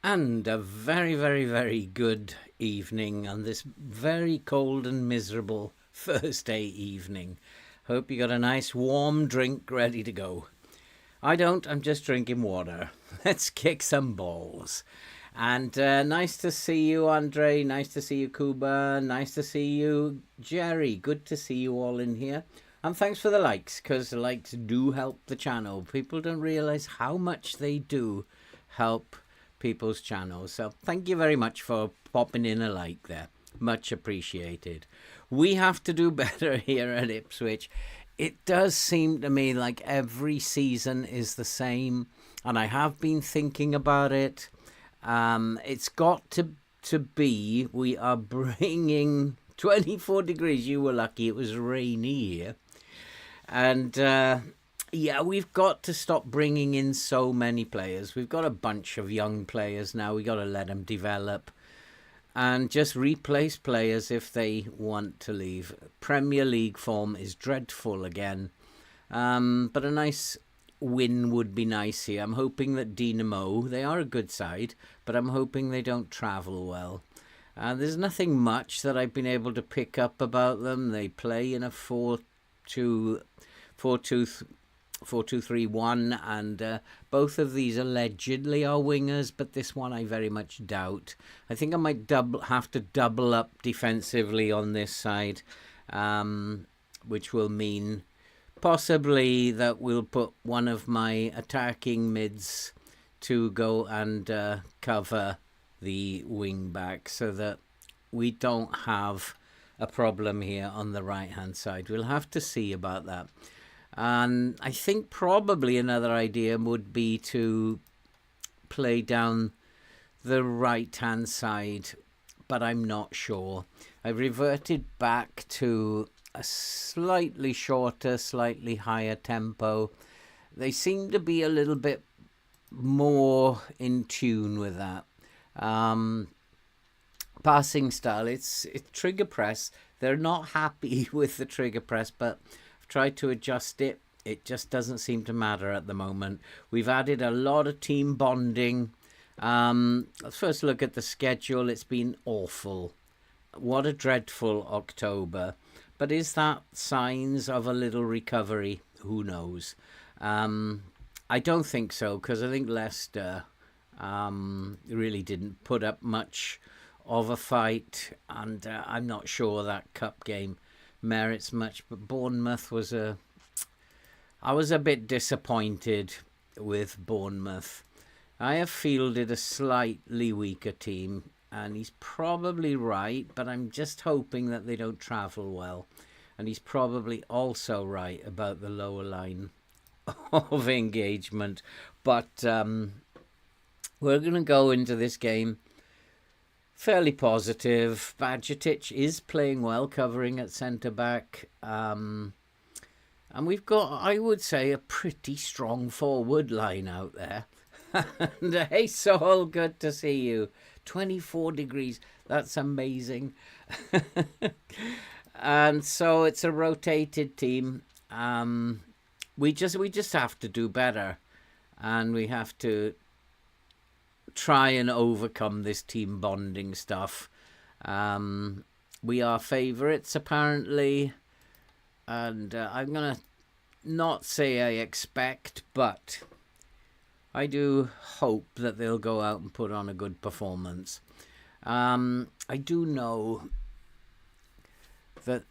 And a very, very, very good evening on this very cold and miserable Thursday evening. Hope you got a nice warm drink ready to go. I don't, I'm just drinking water. Let's kick some balls. And nice to see you, Andre. Nice to see you, Kuba. Nice to see you, Jerry. Good to see you all in here. And thanks for the likes, because the likes do help the channel. People don't realize how much they do help people's channels. So thank you very much for popping in a like there. Much appreciated. We have to do better here at Ipswich. It does seem to me like every season is the same, and I have been thinking about it. It's got to be, we are bringing 24 degrees. You were lucky it was rainy here. And yeah, we've got to stop bringing in so many players. We've got a bunch of young players now. We've got to let them develop and just replace players if they want to leave. Premier League form is dreadful again. But a nice win would be nice here. I'm hoping that Dynamo, they are a good side, but I'm hoping they don't travel well. There's nothing much that I've been able to pick up about them. They play in a 4-2-3-1, and both of these allegedly are wingers, but this one I very much doubt. I think I might have to double up defensively on this side, which will mean possibly that we'll put one of my attacking mids to go and cover the wing back so that we don't have a problem here on the right hand side. We'll have to see about that. And I think probably another idea would be to play down the right-hand side, but I'm not sure. I've reverted back to a slightly shorter, slightly higher tempo. They seem to be a little bit more in tune with that. Passing style, it's trigger press. They're not happy with the trigger press, but tried to adjust it. It just doesn't seem to matter at the moment. We've added a lot of team bonding. Let's first look at the schedule. It's been awful. What a dreadful October. But is that signs of a little recovery? Who knows? I don't think so, because I think Leicester really didn't put up much of a fight, and I'm not sure that cup game merits much. But Bournemouth was I was a bit disappointed with Bournemouth. I have fielded a slightly weaker team, and he's probably right, but I'm just hoping that they don't travel well. And he's probably also right about the lower line of engagement. But we're going to go into this game fairly positive. Badgetic is playing well, covering at centre-back. And we've got, I would say, a pretty strong forward line out there. And hey, Saul, good to see you. 24 degrees, that's amazing. And so it's a rotated team. We just have to do better. And we have to try and overcome this team bonding stuff. We are favourites apparently, and I'm gonna not say I expect, but I do hope that they'll go out and put on a good performance. I do know that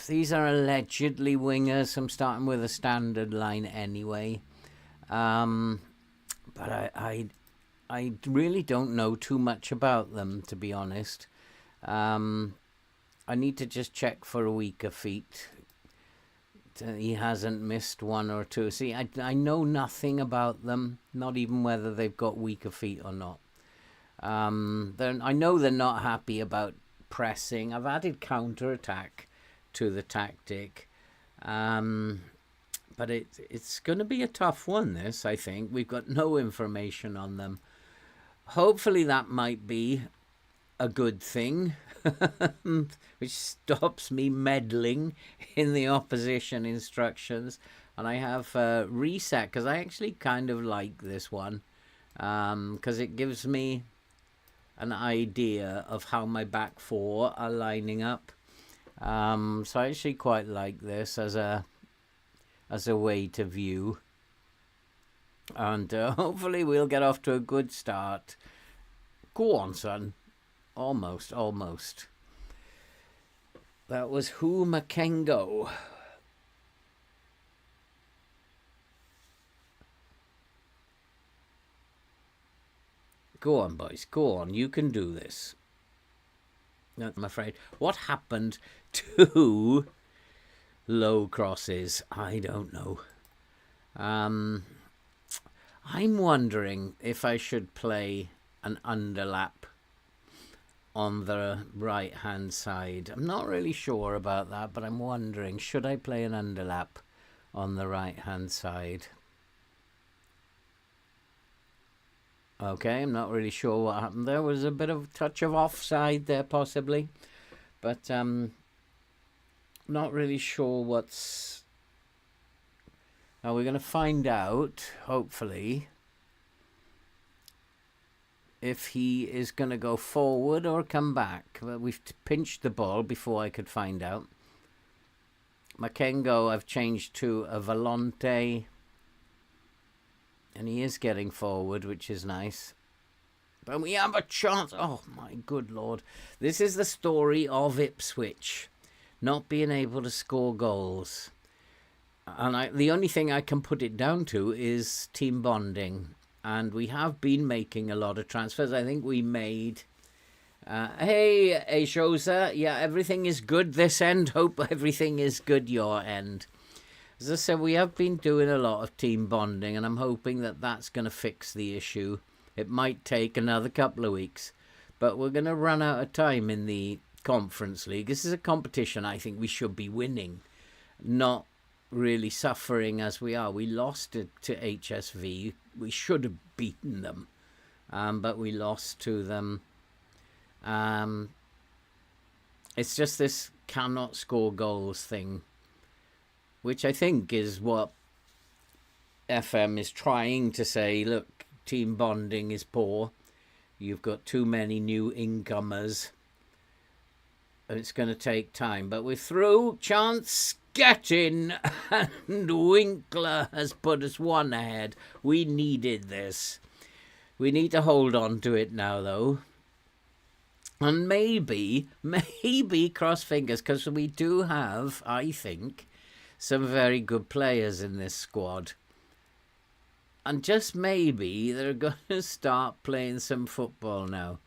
these are allegedly wingers. I'm starting with a standard line anyway, but I really don't know too much about them, to be honest. I need to just check for a weaker feet. He hasn't missed one or two. See, I know nothing about them, not even whether they've got weaker feet or not. I know they're not happy about pressing. I've added counter-attack to the tactic. But it's going to be a tough one, this, I think. We've got no information on them. Hopefully that might be a good thing, which stops me meddling in the opposition instructions. And I have reset, because I actually kind of like this one, because it gives me an idea of how my back four are lining up. So I actually quite like this as a way to view. And hopefully we'll get off to a good start. Go on, son. Almost. That was Who Makengo. Go on, boys. Go on. You can do this. I'm afraid. What happened to low crosses? I don't know. I'm wondering if I should play an underlap on the right hand side. I'm not really sure about that, but I'm wondering, should I play an underlap on the right hand side? Okay, I'm not really sure what happened. There was a bit of touch of offside there possibly, but not really sure what's... Now we're going to find out, hopefully, if he is going to go forward or come back. But we've pinched the ball before I could find out. Makengo I've changed to a Volante. And he is getting forward, which is nice. But we have a chance. Oh, my good Lord. This is the story of Ipswich. Not being able to score goals. And the only thing I can put it down to is team bonding. And we have been making a lot of transfers. I think we made... hey, Shoza. Yeah, everything is good this end. Hope everything is good your end. As I said, we have been doing a lot of team bonding, and I'm hoping that that's going to fix the issue. It might take another couple of weeks, but we're going to run out of time in the Conference League. This is a competition I think we should be winning, not really suffering as we are. We lost it to HSV. We should have beaten them, but we lost to them. It's just this cannot score goals thing, which I think is what FM is trying to say. Look, team bonding is poor. You've got too many new incomers. And it's going to take time. But we're through. Chance, get in. And Winkler has put us one ahead. We needed this. We need to hold on to it now, though. And maybe, cross fingers, because we do have, I think, some very good players in this squad. And just maybe they're going to start playing some football now.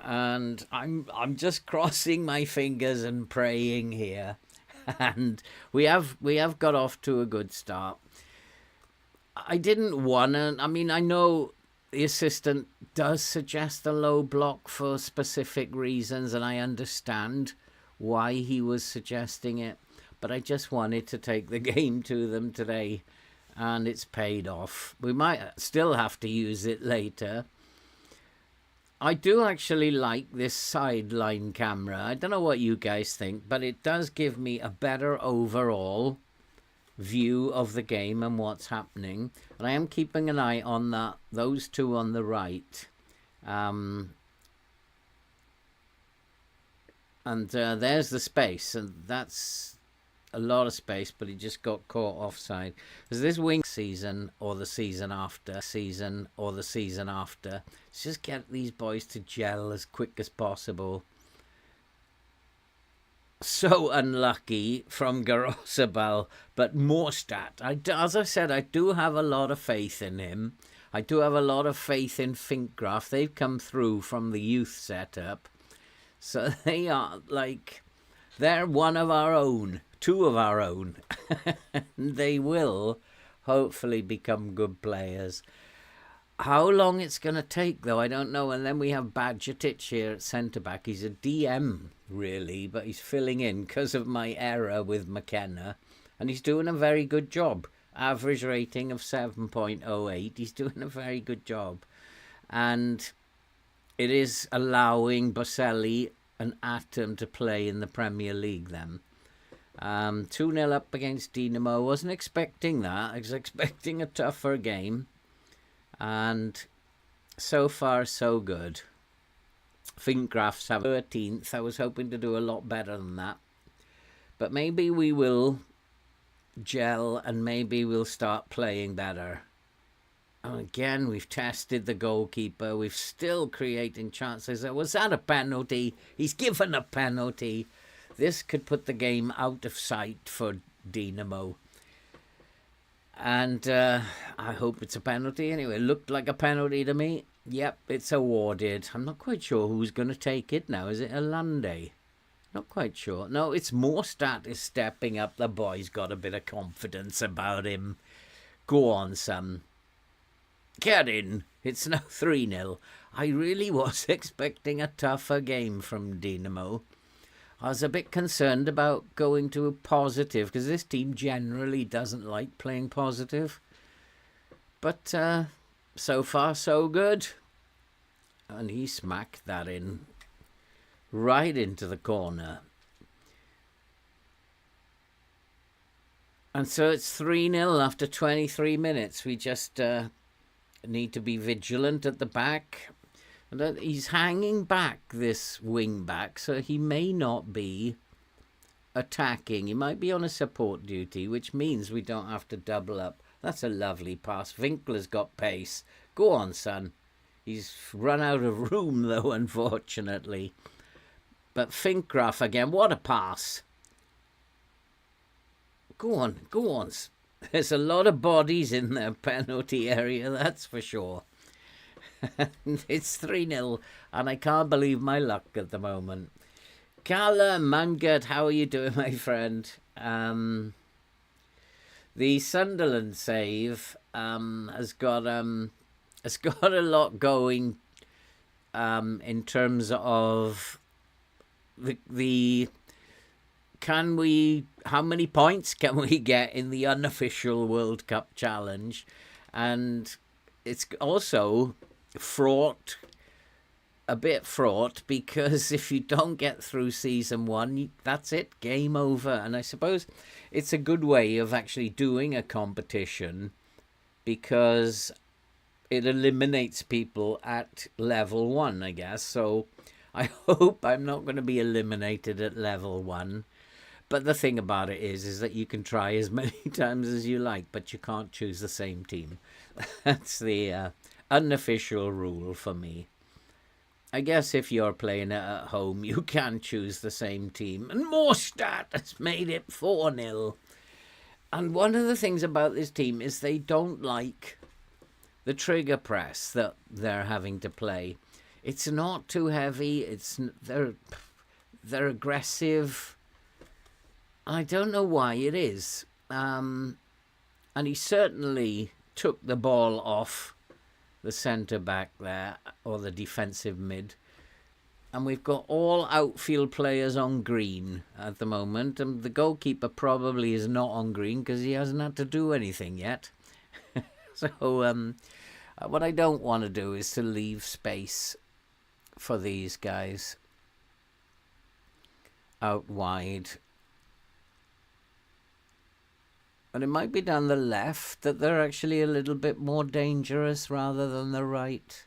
And I'm just crossing my fingers and praying here. And we have got off to a good start. I didn't want to... I mean, I know the assistant does suggest a low block for specific reasons, and I understand why he was suggesting it. But I just wanted to take the game to them today, and it's paid off. We might still have to use it later. I do actually like this sideline camera. I don't know what you guys think, but it does give me a better overall view of the game and what's happening. And I am keeping an eye on those two on the right. And there's the space, and that's a lot of space, but he just got caught offside. Because this wing season or the season after, let's just get these boys to gel as quick as possible. So unlucky from Garosabal, but Morstat. As I said, I do have a lot of faith in him. I do have a lot of faith in Finkgraf. They've come through from the youth setup. So they are they're one of our own. Two of our own. They will hopefully become good players. How long it's going to take, though, I don't know. And then we have Badjatic here at centre-back. He's a DM, really, but he's filling in because of my error with McKenna. And he's doing a very good job. Average rating of 7.08. He's doing a very good job. And it is allowing Boselli and Atom to play in the Premier League then. 2-0 up against Dinamo. Wasn't expecting that. I was expecting a tougher game. And so far, so good. Fincraft's have 13th. I was hoping to do a lot better than that. But maybe we will gel and maybe we'll start playing better. And again, we've tested the goalkeeper. We've still creating chances. Was that a penalty? He's given a penalty. This could put the game out of sight for Dinamo. And I hope it's a penalty. Anyway, it looked like a penalty to me. Yep, it's awarded. I'm not quite sure who's going to take it now. Is it Alande? Not quite sure. No, it's Morstat is stepping up. The boy's got a bit of confidence about him. Go on, son. Get in. It's now 3-0. I really was expecting a tougher game from Dinamo. I was a bit concerned about going to a positive because this team generally doesn't like playing positive. But so far, so good. And he smacked that in right into the corner. And so it's 3-0 after 23 minutes. We just need to be vigilant at the back. He's hanging back, this wing back, so he may not be attacking. He might be on a support duty, which means we don't have to double up. That's a lovely pass. Winkler's got pace. Go on, son. He's run out of room, though, unfortunately. But Fincraft again. What a pass. Go on, go on. There's a lot of bodies in the penalty area, that's for sure. It's 3-0, and I can't believe my luck at the moment. Callum, I'm good. How are you doing, my friend? The Sunderland save has got a lot going in terms of the how many points can we get in the unofficial World Cup challenge? And it's also a bit fraught, because if you don't get through season one, that's it, game over. And I suppose it's a good way of actually doing a competition, because it eliminates people at level 1, I guess. So I hope I'm not going to be eliminated at level 1. But the thing about it is that you can try as many times as you like, but you can't choose the same team. That's the unofficial rule for me. I guess if you're playing at home, you can choose the same team. And Morstat has made it 4-0. And one of the things about this team is they don't like the trigger press that they're having to play. It's not too heavy. They're aggressive. I don't know why it is. And he certainly took the ball off the centre-back there, or the defensive mid. And we've got all outfield players on green at the moment. And the goalkeeper probably is not on green because he hasn't had to do anything yet. So what I don't want to do is to leave space for these guys out wide. And it might be down the left that they're actually a little bit more dangerous rather than the right.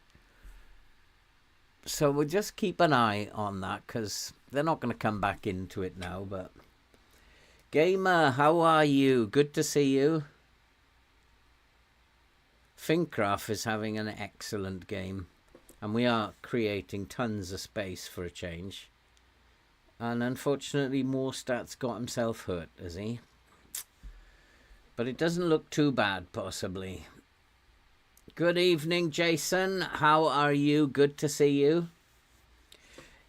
So we'll just keep an eye on that, because they're not going to come back into it now. But Gamer, how are you? Good to see you. Fincraft is having an excellent game. And we are creating tons of space for a change. And unfortunately, Morstat's got himself hurt, has he? But it doesn't look too bad, possibly. Good evening, Jason. How are you? Good to see you.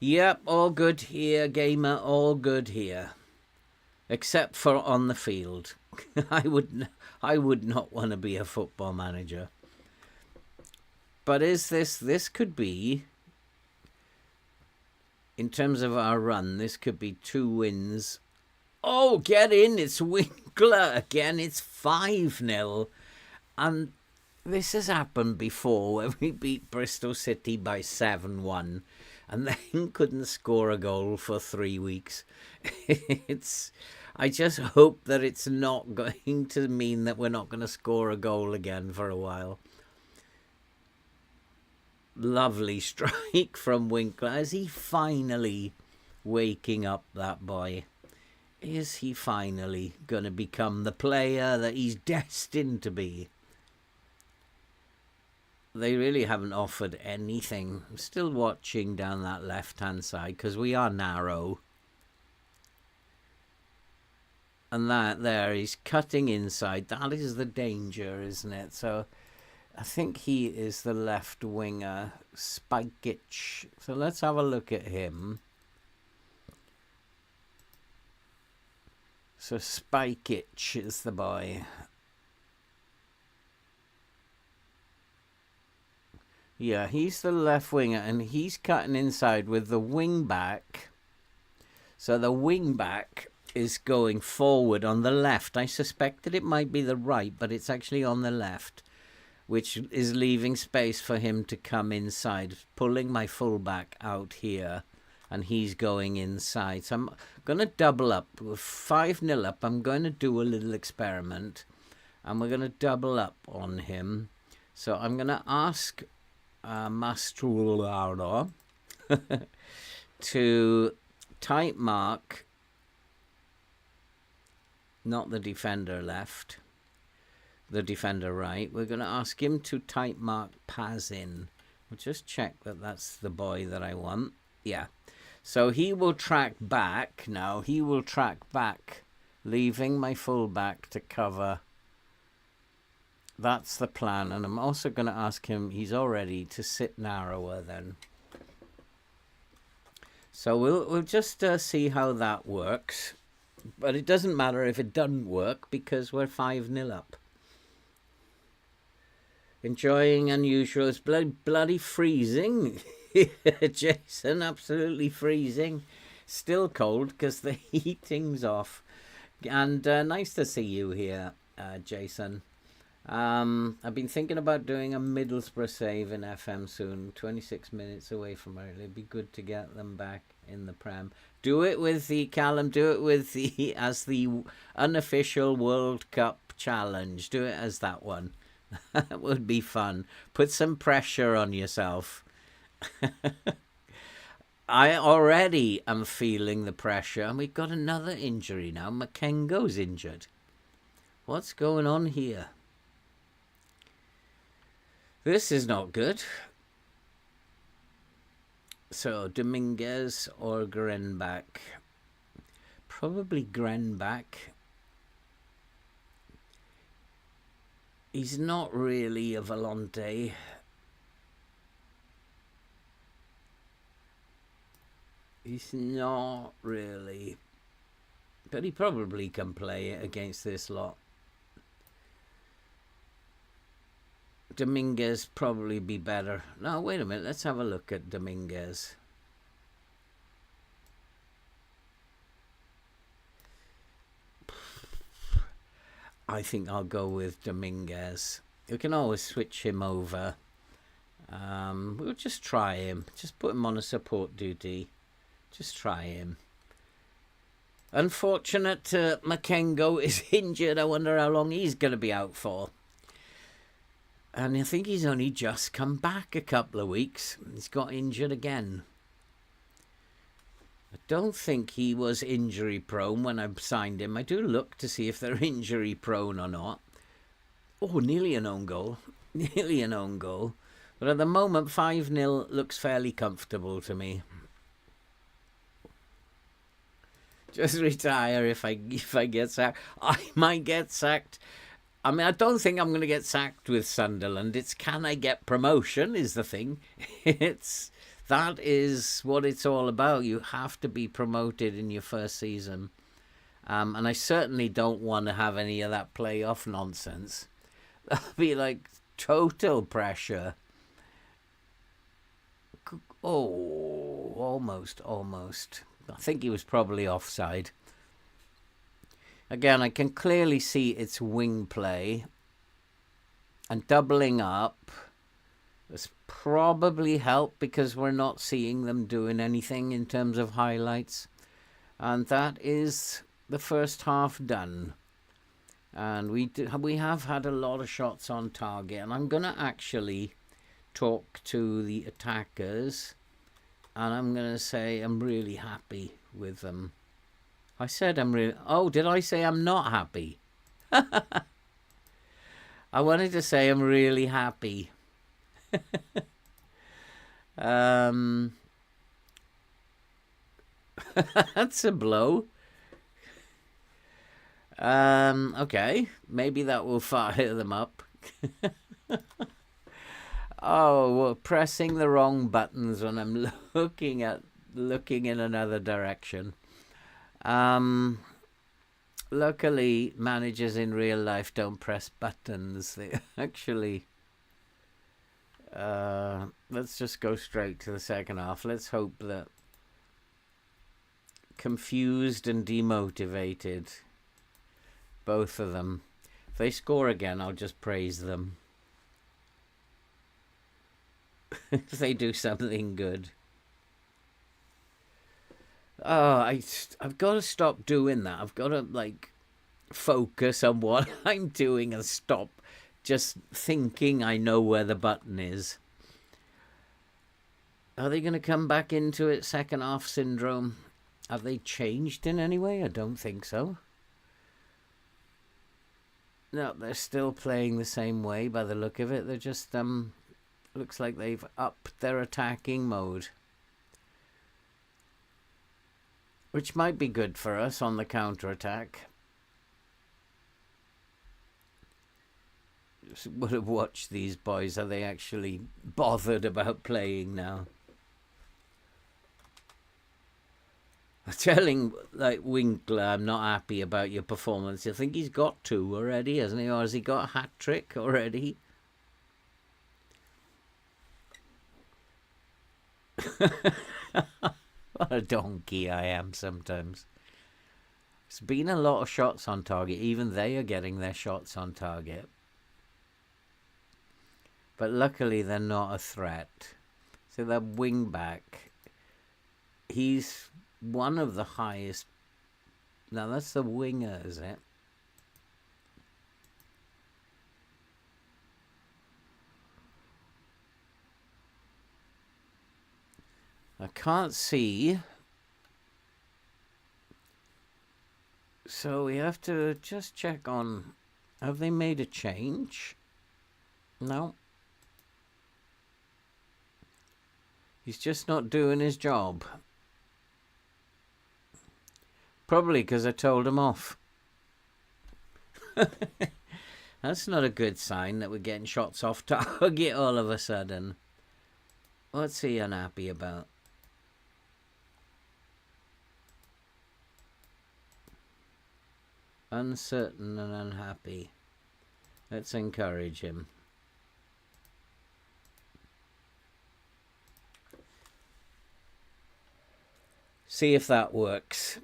Yep, all good here, Gamer. All good here. Except for on the field. I would not want to be a football manager. But this could be, in terms of our run, this could be 2 wins. Oh, get in. It's Winkler again. It's 5-0. And this has happened before, when we beat Bristol City by 7-1 and then couldn't score a goal for 3 weeks. I just hope that it's not going to mean that we're not going to score a goal again for a while. Lovely strike from Winkler. Is he finally waking up, that boy? Is he finally going to become the player that he's destined to be? They really haven't offered anything. I'm still watching down that left-hand side because we are narrow. And that there, he's cutting inside. That is the danger, isn't it? So I think he is the left winger, Spikich. So let's have a look at him. So Spikich is the boy. Yeah, he's the left winger, and he's cutting inside with the wing back. So the wing back is going forward on the left. I suspected it might be the right, but it's actually on the left, which is leaving space for him to come inside, pulling my fullback out here, and he's going inside. So I'm going to double up. We're 5-0 up. I'm going to do a little experiment, and we're going to double up on him. So I'm going to ask Mastrularo to tight mark, not the defender left, the defender right. We're going to ask him to tight mark Pazin. We'll just check that that's the boy that I want. Yeah. So he will track back now. He will track back, leaving my fullback to cover. That's the plan. And I'm also going to ask him, he's already, to sit narrower then. So we'll just see how that works. But it doesn't matter if it doesn't work because we're 5-0 up. Enjoying unusual. It's bloody freezing. Jason, absolutely freezing. Still cold because the heating's off. And nice to see you here, Jason. I've been thinking about doing a Middlesbrough save in FM soon. 26 minutes away from it. It'd be good to get them back in the Prem. Do it with the Callum. Do it with the as the unofficial World Cup challenge. Do it as that one. That would be fun. Put some pressure on yourself. I already am feeling the pressure, and we've got another injury now. Makengo's injured. What's going on here? This is not good. So, Dominguez or Grenbach? Probably Grenbach. He's not really a volante. He's not really. But he probably can play against this lot. Dominguez probably be better. No, wait a minute. Let's have a look at Dominguez. I think I'll go with Dominguez. We can always switch him over. We'll just try him. Just put him on a support duty. Just try him. Unfortunate Makengo is injured. I wonder how long he's going to be out for. And I think he's only just come back a couple of weeks. He's got injured again. I don't think he was injury prone when I signed him. I do look to see if they're injury prone or not. Oh, nearly an own goal. Nearly an own goal. But at the moment, 5-0 looks fairly comfortable to me. Just retire if I get sacked. I might get sacked. I mean, I don't think I'm going to get sacked with Sunderland. It's can I get promotion is the thing. That is what it's all about. You have to be promoted in your first season. And I certainly don't want to have any of that playoff nonsense. That'd be like total pressure. Oh, almost. I think he was probably offside. Again, I can clearly see it's wing play. And doubling up has probably helped because we're not seeing them doing anything in terms of highlights. And that is the first half done. And we have had a lot of shots on target. And I'm going to actually talk to the attackers, and I'm going to say I'm really happy with them. I said I'm really... Oh, did I say I'm not happy? I wanted to say I'm really happy. That's a blow. Okay, maybe that will fire them up. Oh, well, pressing the wrong buttons when I'm looking in another direction. Luckily, managers in real life don't press buttons. They actually... let's just go straight to the second half. Let's hope that confused and demotivated, both of them. If they score again, I'll just praise them. If they do something good. Oh, I've got to stop doing that. I've got to, like, focus on what I'm doing and stop just thinking I know where the button is. Are they going to come back into it, second half syndrome? Have they changed in any way? I don't think so. No, they're still playing the same way by the look of it. They're just, looks like they've upped their attacking mode. Which might be good for us on the counter-attack. Just would have watched these boys. Are they actually bothered about playing now? I'm telling, like, Winkler, I'm not happy about your performance. I think he's got 2 already, hasn't he? Or has he got a hat-trick already? What a donkey I am sometimes. It's been a lot of shots on target. Even they are getting their shots on target. But luckily they're not a threat. So that wing back, he's one of the highest. Now that's the winger, is it? I can't see. So we have to just check on, have they made a change? No. He's just not doing his job. Probably because I told him off. That's not a good sign that we're getting shots off target all of a sudden. What's he unhappy about? Uncertain and unhappy. Let's encourage him. See if that works.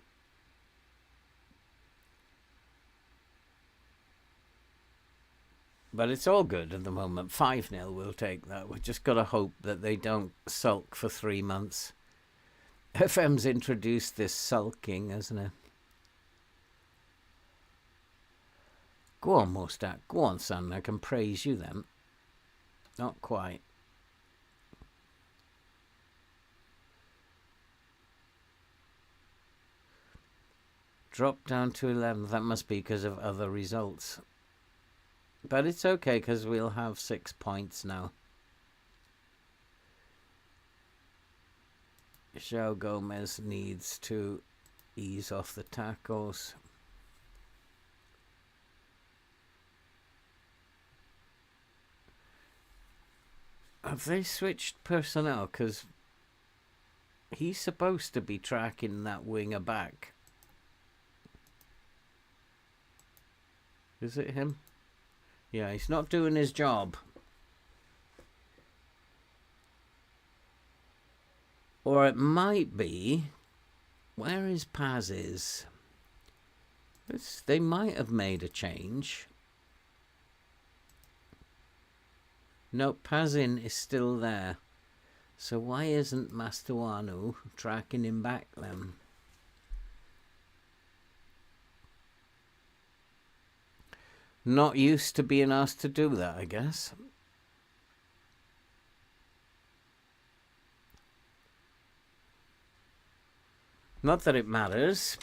But it's all good at the moment. 5-0, we'll take that. We've just got to hope that they don't sulk for 3 months. FM's introduced this sulking, hasn't it? Go on, Mostat. Go on, son. I can praise you then. Not quite. Drop down to 11th. That must be because of other results. But it's okay because we'll have 6 points now. João Gomez needs to ease off the tackles. Have they switched personnel? Because he's supposed to be tracking that winger back. Is it him? Yeah, he's not doing his job. Or it might be... Where is Paz's? They might have made a change. No, Pazin is still there. So why isn't Mastuanu tracking him back then? Not used to being asked to do that, I guess. Not that it matters,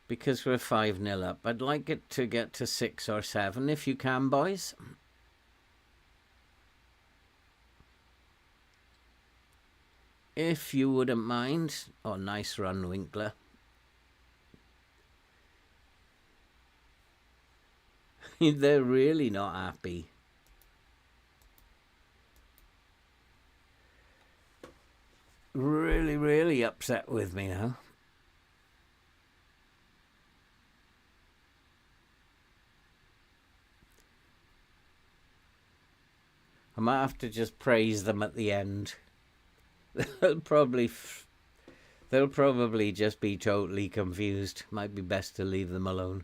because we're 5-0 up. I'd like it to get to 6 or 7 if you can, boys. If you wouldn't mind. Oh, nice run, Winkler. They're really not happy. Really, really upset with me now. I might have to just praise them at the end. They'll probably just be totally confused. Might be best to leave them alone.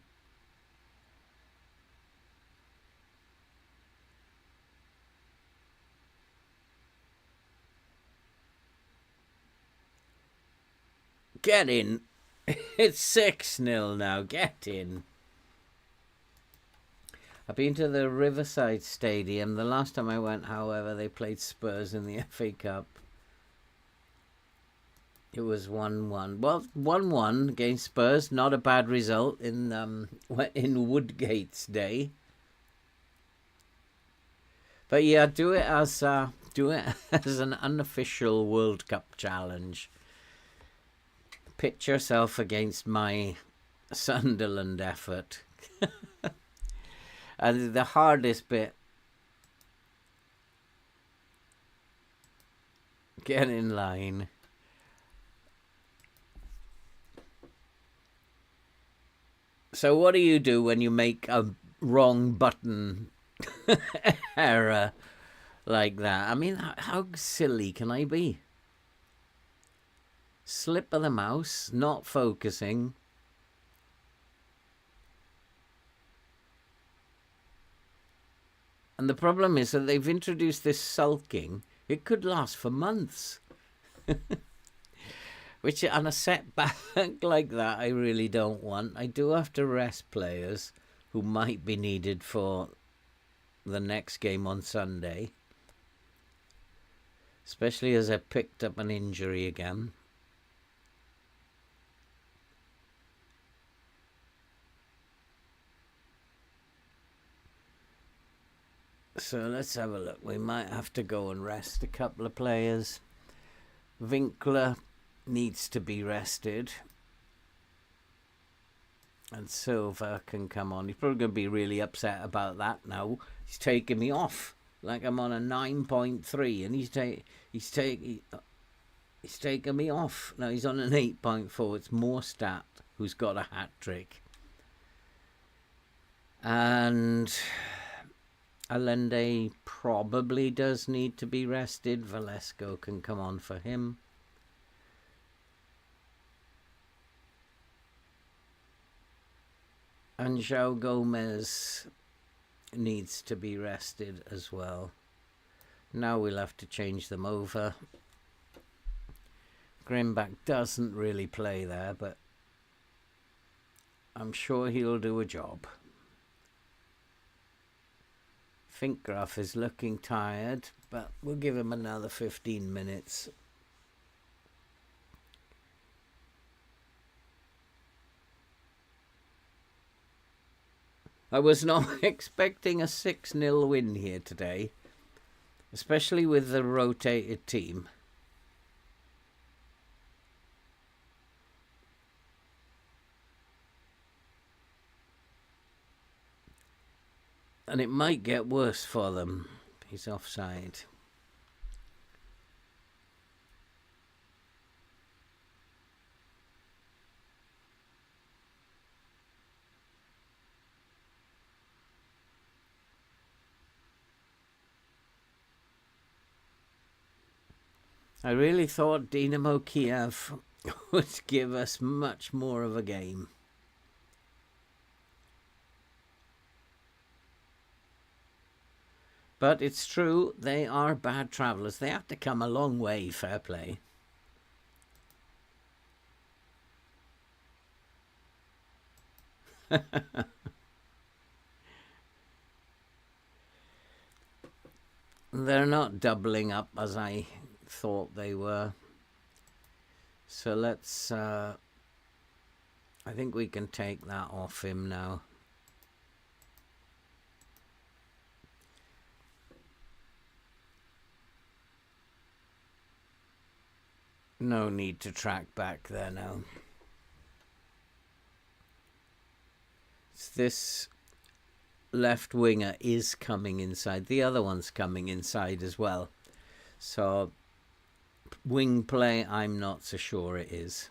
Get in. It's 6-0 now. Get in. I've been to the Riverside Stadium. The last time I went, however, they played Spurs in the FA Cup. It was 1-1. Well, 1-1 against Spurs. Not a bad result in Woodgate's day. But yeah, do it as an unofficial World Cup challenge. Pitch yourself against my Sunderland effort. And the hardest bit, get in line. So what do you do when you make a wrong button error like that? I mean, how silly can I be? Slip of the mouse, not focusing. And the problem is that they've introduced this sulking. It could last for months. Which, on a setback like that, I really don't want. I do have to rest players who might be needed for the next game on Sunday. Especially as I picked up an injury again. So let's have a look. We might have to go and rest a couple of players. Winkler needs to be rested. And Silva can come on. He's probably going to be really upset about that now. He's taking me off. Like I'm on a 9.3 and he's taking me off. Now he's on an 8.4. It's Morstat who's got a hat-trick. And Allende probably does need to be rested. Valesco can come on for him. And João Gomez needs to be rested as well. Now we'll have to change them over. Grimback doesn't really play there, but I'm sure he'll do a job. Finkgraf is looking tired, but we'll give him another 15 minutes. I was not expecting a 6-0 win here today, especially with the rotated team. And it might get worse for them. He's offside. I really thought Dynamo Kiev would give us much more of a game. But it's true, they are bad travellers. They have to come a long way, fair play. They're not doubling up as I thought they were. So let's, I think we can take that off him now. No need to track back there now. This left winger is coming inside. The other one's coming inside as well. So wing play, I'm not so sure it is.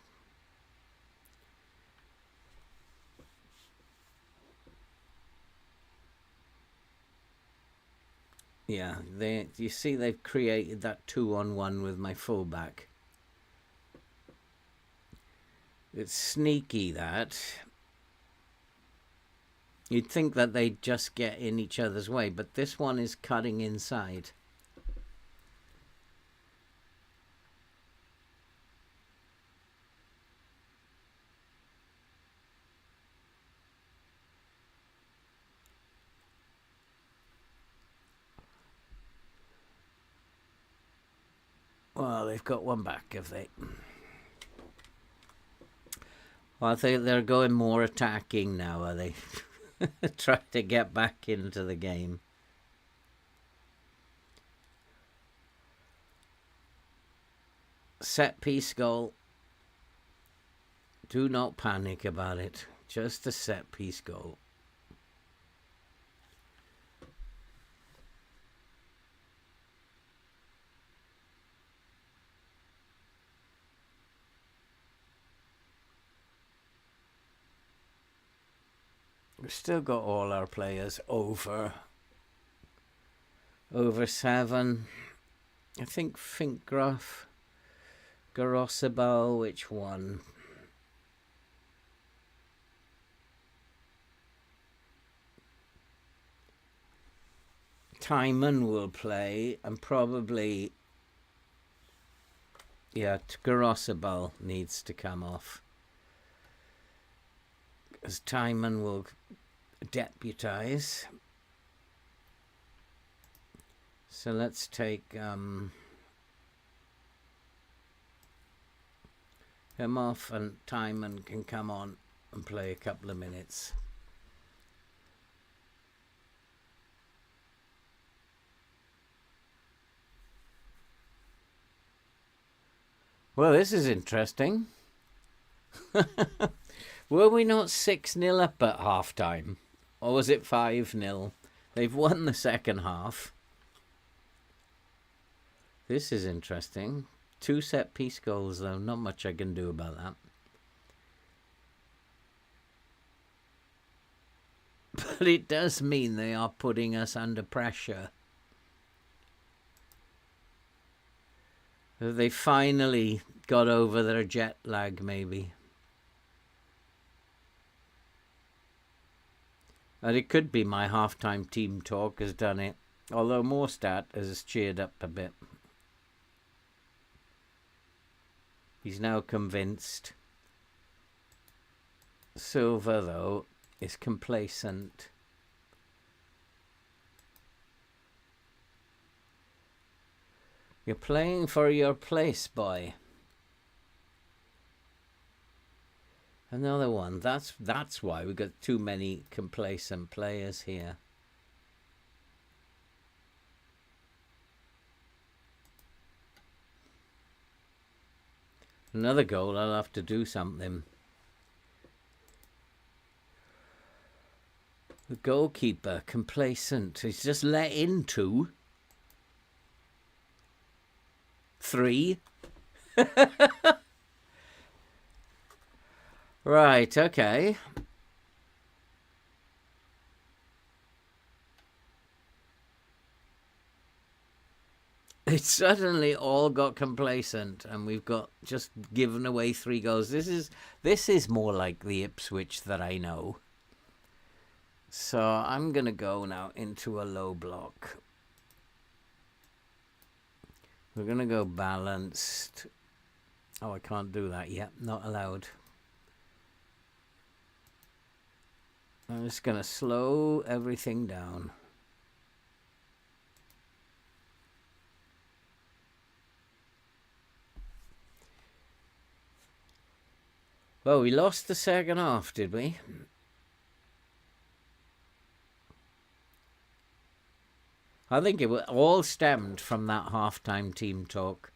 Yeah, you see they've created that 2-on-1 with my fullback. It's sneaky, that. You'd think that they'd just get in each other's way, but this one is cutting inside. Well, they've got one back, have they? Well, I think they're going more attacking now, are they? Try to get back into the game. Set piece goal. Do not panic about it. Just a set piece goal. We've still got all our players over 7. I think Finkgraf, Garosabal, which one? Timon will play, and probably, yeah, Garosabal needs to come off. As Timon will deputize. So let's take him off, and Timon can come on and play a couple of minutes. Well, this is interesting. Were we not 6-0 up at half-time? Or was it 5-0? They've won the second half. This is interesting. 2 set-piece goals, though. Not much I can do about that. But it does mean they are putting us under pressure. They finally got over their jet lag, maybe. And it could be my half-time team talk has done it. Although Morstat has cheered up a bit. He's now convinced. Silva, though, is complacent. You're playing for your place, boy. Another one. That's why we've got too many complacent players here. Another goal, I'll have to do something. The goalkeeper, complacent. He's just let in 2. 3. Right, okay. It suddenly all got complacent, and we've got just given away 3 goals. This is more like the Ipswich that I know. So I'm gonna go now into a low block. We're gonna go balanced. Oh, I can't do that yet. Not allowed. I'm just gonna slow everything down. Well, we lost the second half, did we? I think it all stemmed from that half-time team talk.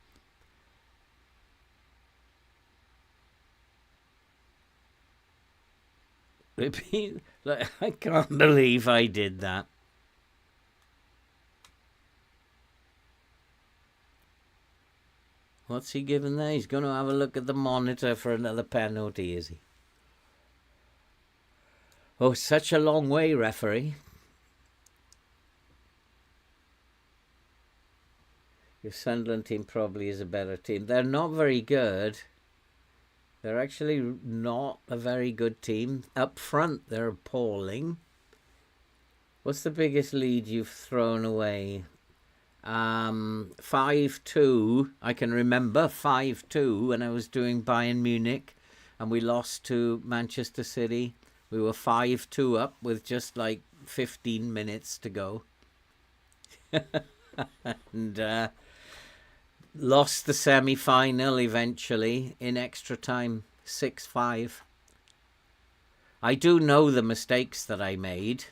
I can't believe I did that. What's he giving there? He's going to have a look at the monitor for another penalty, is he? Oh, such a long way, referee. Your Sunderland team probably is a better team. They're not very good. They're actually not a very good team. Up front, they're appalling. What's the biggest lead you've thrown away? 5-2. I can remember 5-2 when I was doing Bayern Munich and we lost to Manchester City. We were 5-2 up with just like 15 minutes to go. And lost the semi-final eventually in extra time, 6-5. I do know the mistakes that I made.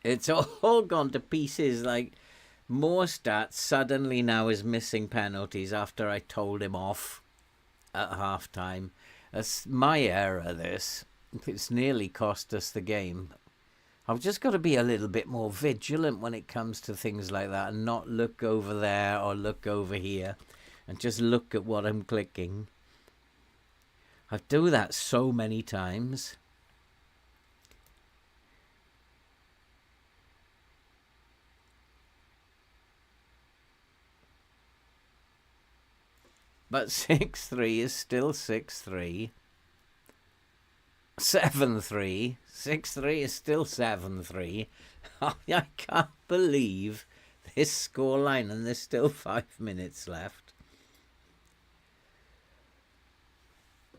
It's all gone to pieces. Like, Morstadt suddenly now is missing penalties after I told him off at half-time. That's my error, this. It's nearly cost us the game. I've just got to be a little bit more vigilant when it comes to things like that and not look over there or look over here and just look at what I'm clicking. I do that so many times. But 6-3 is still 6-3. 7-3. 6-3 is still 7-3. I can't believe this scoreline and there's still 5 minutes left.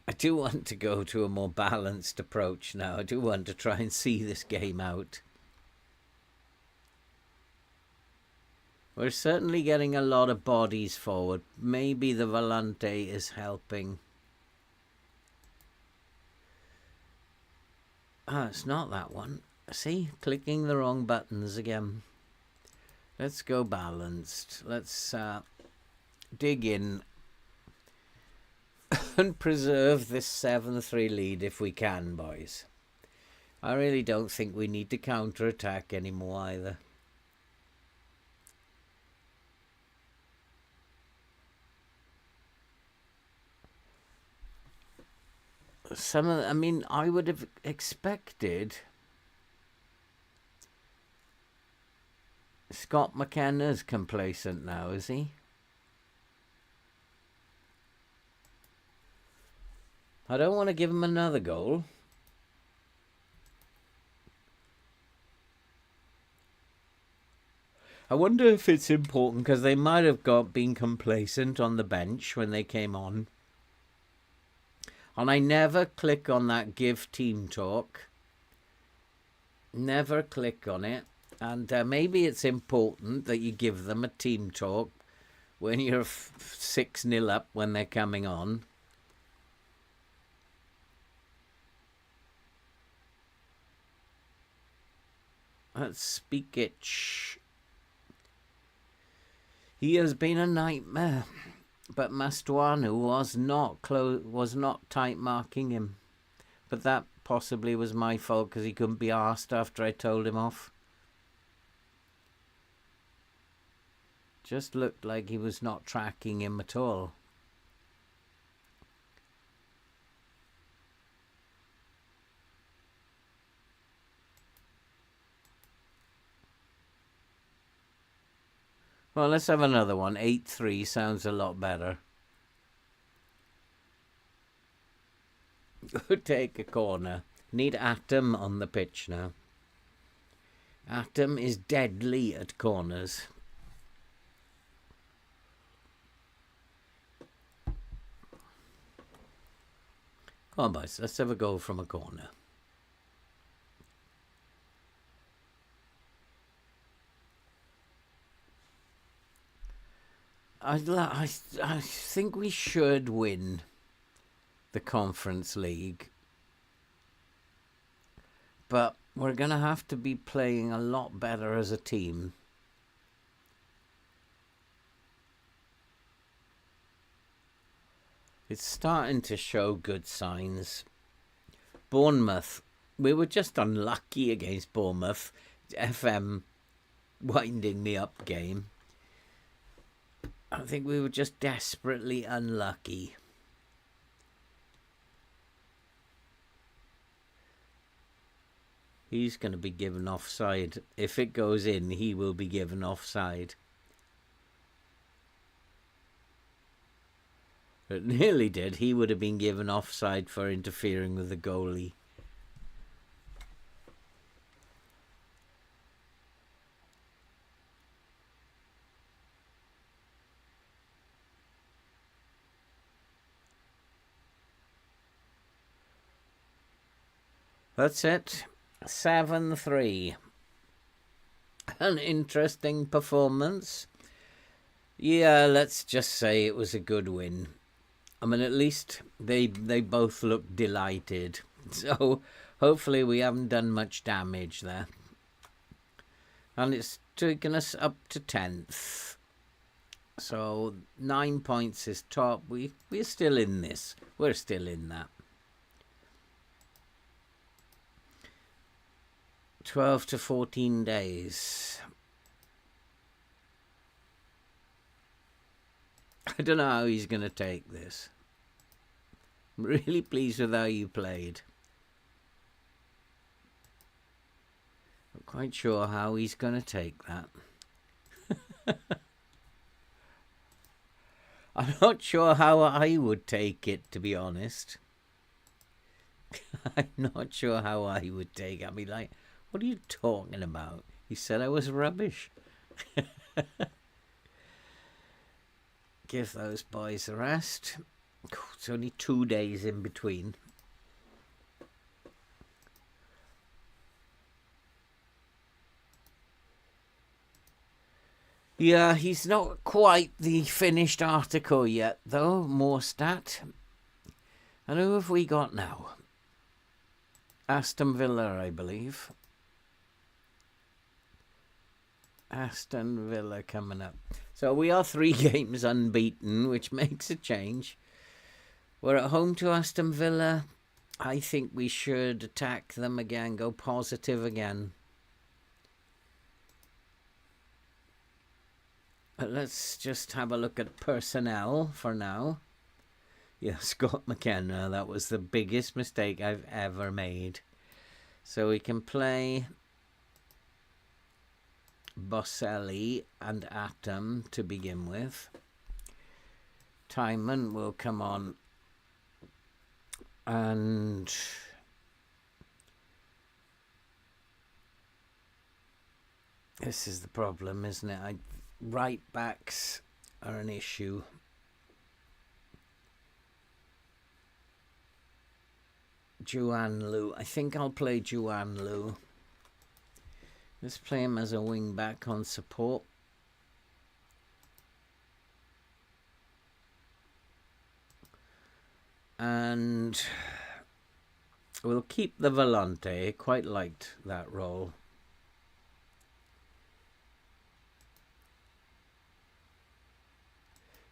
I do want to go to a more balanced approach now. I do want to try and see this game out. We're certainly getting a lot of bodies forward. Maybe the Volante is helping. It's not that one. See, clicking the wrong buttons again. Let's go balanced. Let's dig in and preserve this 7-3 lead if we can, boys. I really don't think we need to counter-attack anymore either. I would have expected Scott McKenna's complacent now, is he? I don't want to give him another goal. I wonder if it's important because they might have been complacent on the bench when they came on. And I never click on that give team talk. Never click on it. And maybe it's important that you give them a team talk when you're 6-0 up when they're coming on. Let's speak it. Shh. He has been a nightmare. But Mastuanu was not tight marking him. But that possibly was my fault because he couldn't be arsed after I told him off. Just looked like he was not tracking him at all. Well, let's have another one. 8-3 sounds a lot better. Take a corner. Need Atom on the pitch now. Atom is deadly at corners. Come on, boys. Let's have a go from a corner. I think we should win the Conference League, but we're going to have to be playing a lot better as a team. It's starting to show good signs. Bournemouth, we were just unlucky against Bournemouth. FM winding me up game. I think we were just desperately unlucky. He's going to be given offside. If it goes in, he will be given offside. It nearly did. He would have been given offside for interfering with the goalie. That's it. 7-3. An interesting performance. Yeah, let's just say it was a good win. I mean, at least they both look delighted. So hopefully we haven't done much damage there. And it's taken us up to 10th. So 9 points is top. We're still in this. We're still in that. 12 to 14 days. I don't know how he's going to take this. I'm really pleased with how you played. I'm quite sure how he's going to take that. I'm not sure how I would take it, to be honest. I'm not sure how I would take it. I'd be like, what are you talking about? You said I was rubbish. Give those boys a rest. It's only 2 days in between. Yeah, he's not quite the finished article yet, though. More stat. And who have we got now? Aston Villa, I believe. Aston Villa coming up. So we are 3 games unbeaten, which makes a change. We're at home to Aston Villa. I think we should attack them again, go positive again. But let's just have a look at personnel for now. Yeah, Scott McKenna, that was the biggest mistake I've ever made. So we can play Boselli and Atom to begin with. Timon will come on, and this is the problem, isn't it? Right backs are an issue. Juan Lu. I think I'll play Juan Lu. Let's play him as a wing back on support. And we'll keep the Volante. Quite liked that role.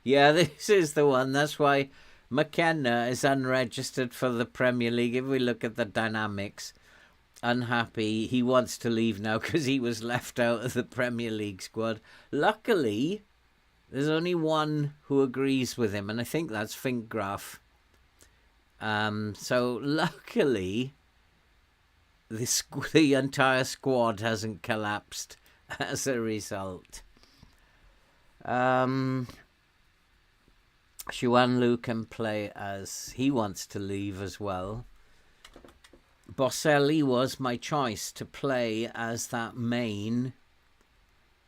Yeah, this is the one. That's why McKenna is unregistered for the Premier League. If we look at the dynamics, unhappy. He wants to leave now because he was left out of the Premier League squad. Luckily, there's only one who agrees with him, and I think that's Finkgraf. So luckily, the entire squad hasn't collapsed as a result. Xuan Lu can play as he wants to leave as well. Boselli was my choice to play as that main,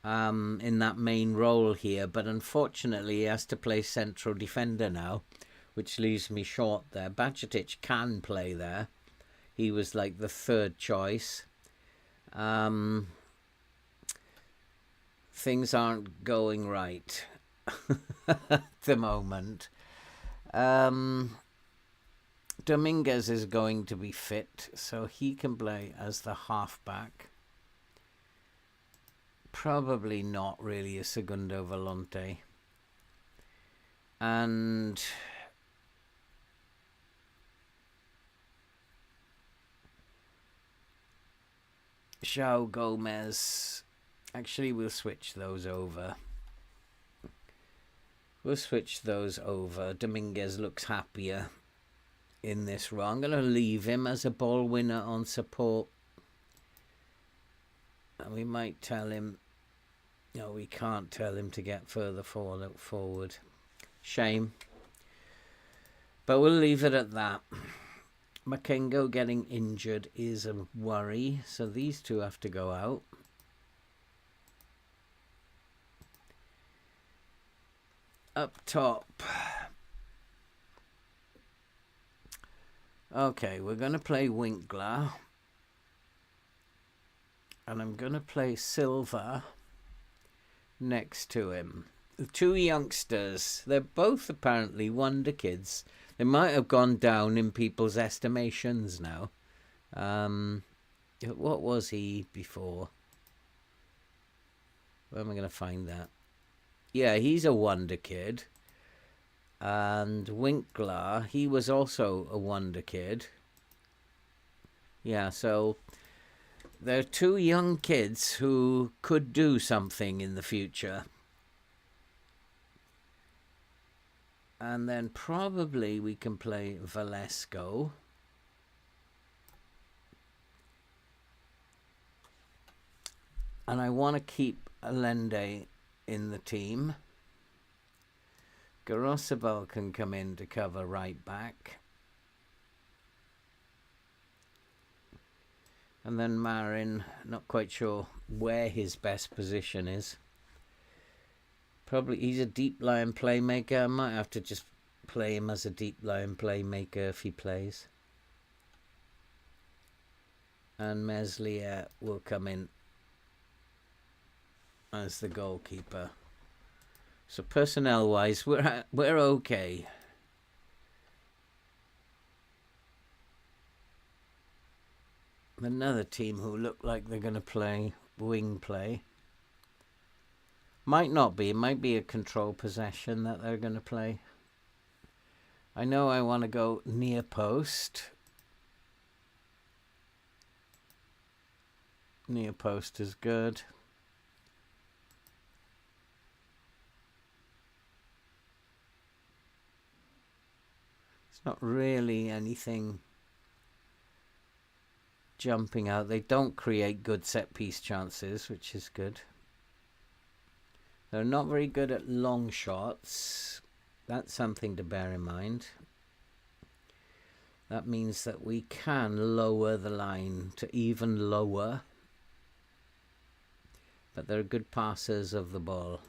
in that main role here, but unfortunately he has to play central defender now, which leaves me short there. Bajcetic can play there. He was like the third choice. Things aren't going right. at the moment. Dominguez is going to be fit, so he can play as the halfback. Probably not really a Segundo Volante. And João Gomez. Actually, we'll switch those over. Dominguez looks happier in this role. I'm going to leave him as a ball winner on support. And we might tell him... No, we can't tell him to get further forward. Shame. But we'll leave it at that. Makengo getting injured is a worry. So these two have to go out. Up top. Okay, we're going to play Winkler. And I'm going to play Silva next to him. The two youngsters, they're both apparently wonder kids. They might have gone down in people's estimations now. What was he before? Where am I going to find that? Yeah, he's a wonder kid. And Winkler, he was also a wonder kid. Yeah, so they're two young kids who could do something in the future. And then probably we can play Velasco. And I want to keep Allende in the team. Garosabel can come in to cover right back. And then Marin, not quite sure where his best position is. Probably he's a deep line playmaker. I might have to just play him as a deep line playmaker if he plays. And Meslier will come in as the goalkeeper. So personnel-wise, we're okay. Another team who look like they're going to play wing play. Might not be. It might be a control possession that they're going to play. I know I want to go near post. Near post is good. It's not really anything jumping out. They don't create good set-piece chances, which is good. They're not very good at long shots. That's something to bear in mind. That means that we can lower the line to even lower. But they're good passers of the ball.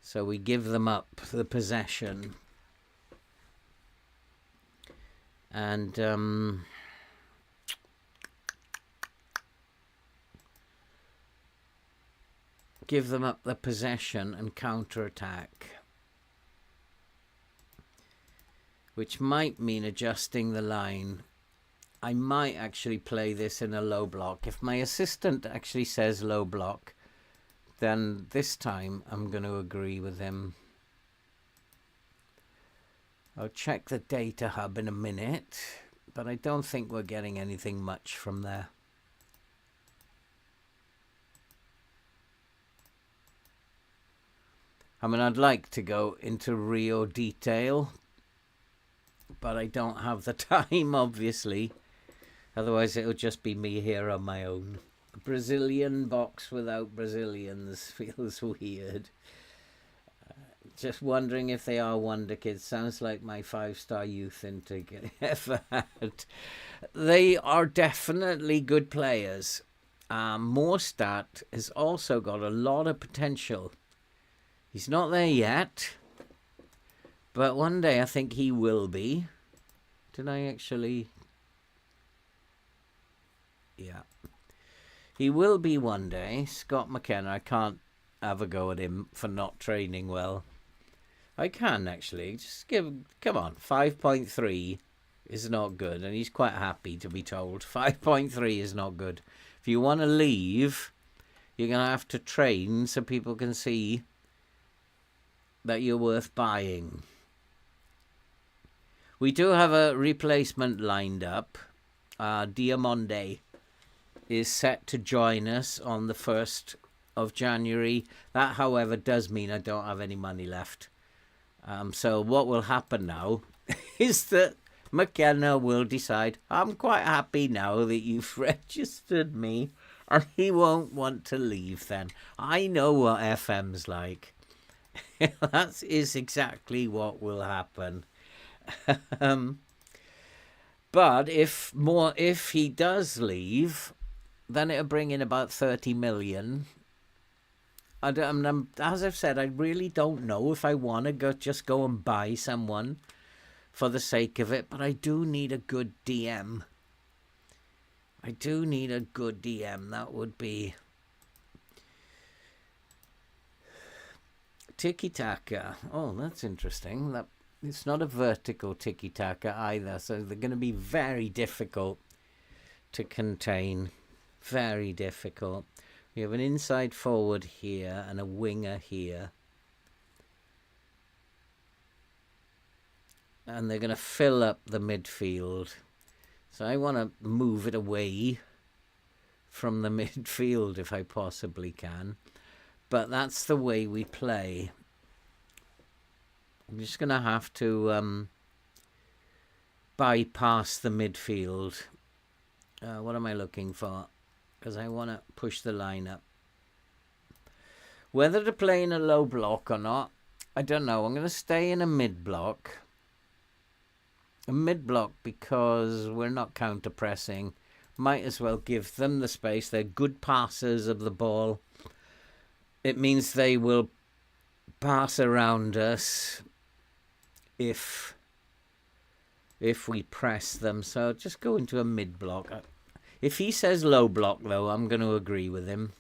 So we give them up the possession. And give them up the possession and counter-attack. Which might mean adjusting the line. I might actually play this in a low block. If my assistant actually says low block, then this time I'm going to agree with him. I'll check the data hub in a minute, but I don't think we're getting anything much from there. I mean, I'd like to go into real detail, but I don't have the time, obviously. Otherwise, it'll just be me here on my own. A Brazilian box without Brazilians feels weird. Just wondering if they are wonder kids. Sounds like my 5-star youth into ever had. They are definitely good players. Morstadt has also got a lot of potential. He's not there yet, but one day I think he will be. Did I actually? Yeah. He will be one day. Scott McKenna, I can't have a go at him for not training well. I can actually just come on, 5.3 is not good, and he's quite happy to be told 5.3 is not good. If you want to leave, you're going to have to train so people can see that you're worth buying. We do have a replacement lined up. Diamonde is set to join us on the 1st of January. That, however, does mean I don't have any money left. So what will happen now is that McKenna will decide, I'm quite happy now that you've registered me, and he won't want to leave then. I know what FM's like. That is exactly what will happen. But if he does leave, then it'll bring in about 30 million. As I've said, I really don't know if I want to just go and buy someone for the sake of it, but I do need a good DM. That would be tiki-taka. Oh, that's interesting. It's not a vertical tiki-taka either, so they're going to be very difficult to contain. Very difficult. We have an inside forward here and a winger here. And they're going to fill up the midfield. So I want to move it away from the midfield if I possibly can. But that's the way we play. I'm just going to have to bypass the midfield. What am I looking for? Because I want to push the line up. Whether to play in a low block or not, I don't know. I'm going to stay in a mid block. A mid block because we're not counter pressing. Might as well give them the space. They're good passers of the ball. It means they will pass around us if we press them. So just go into a mid block. If he says low block, though, I'm going to agree with him.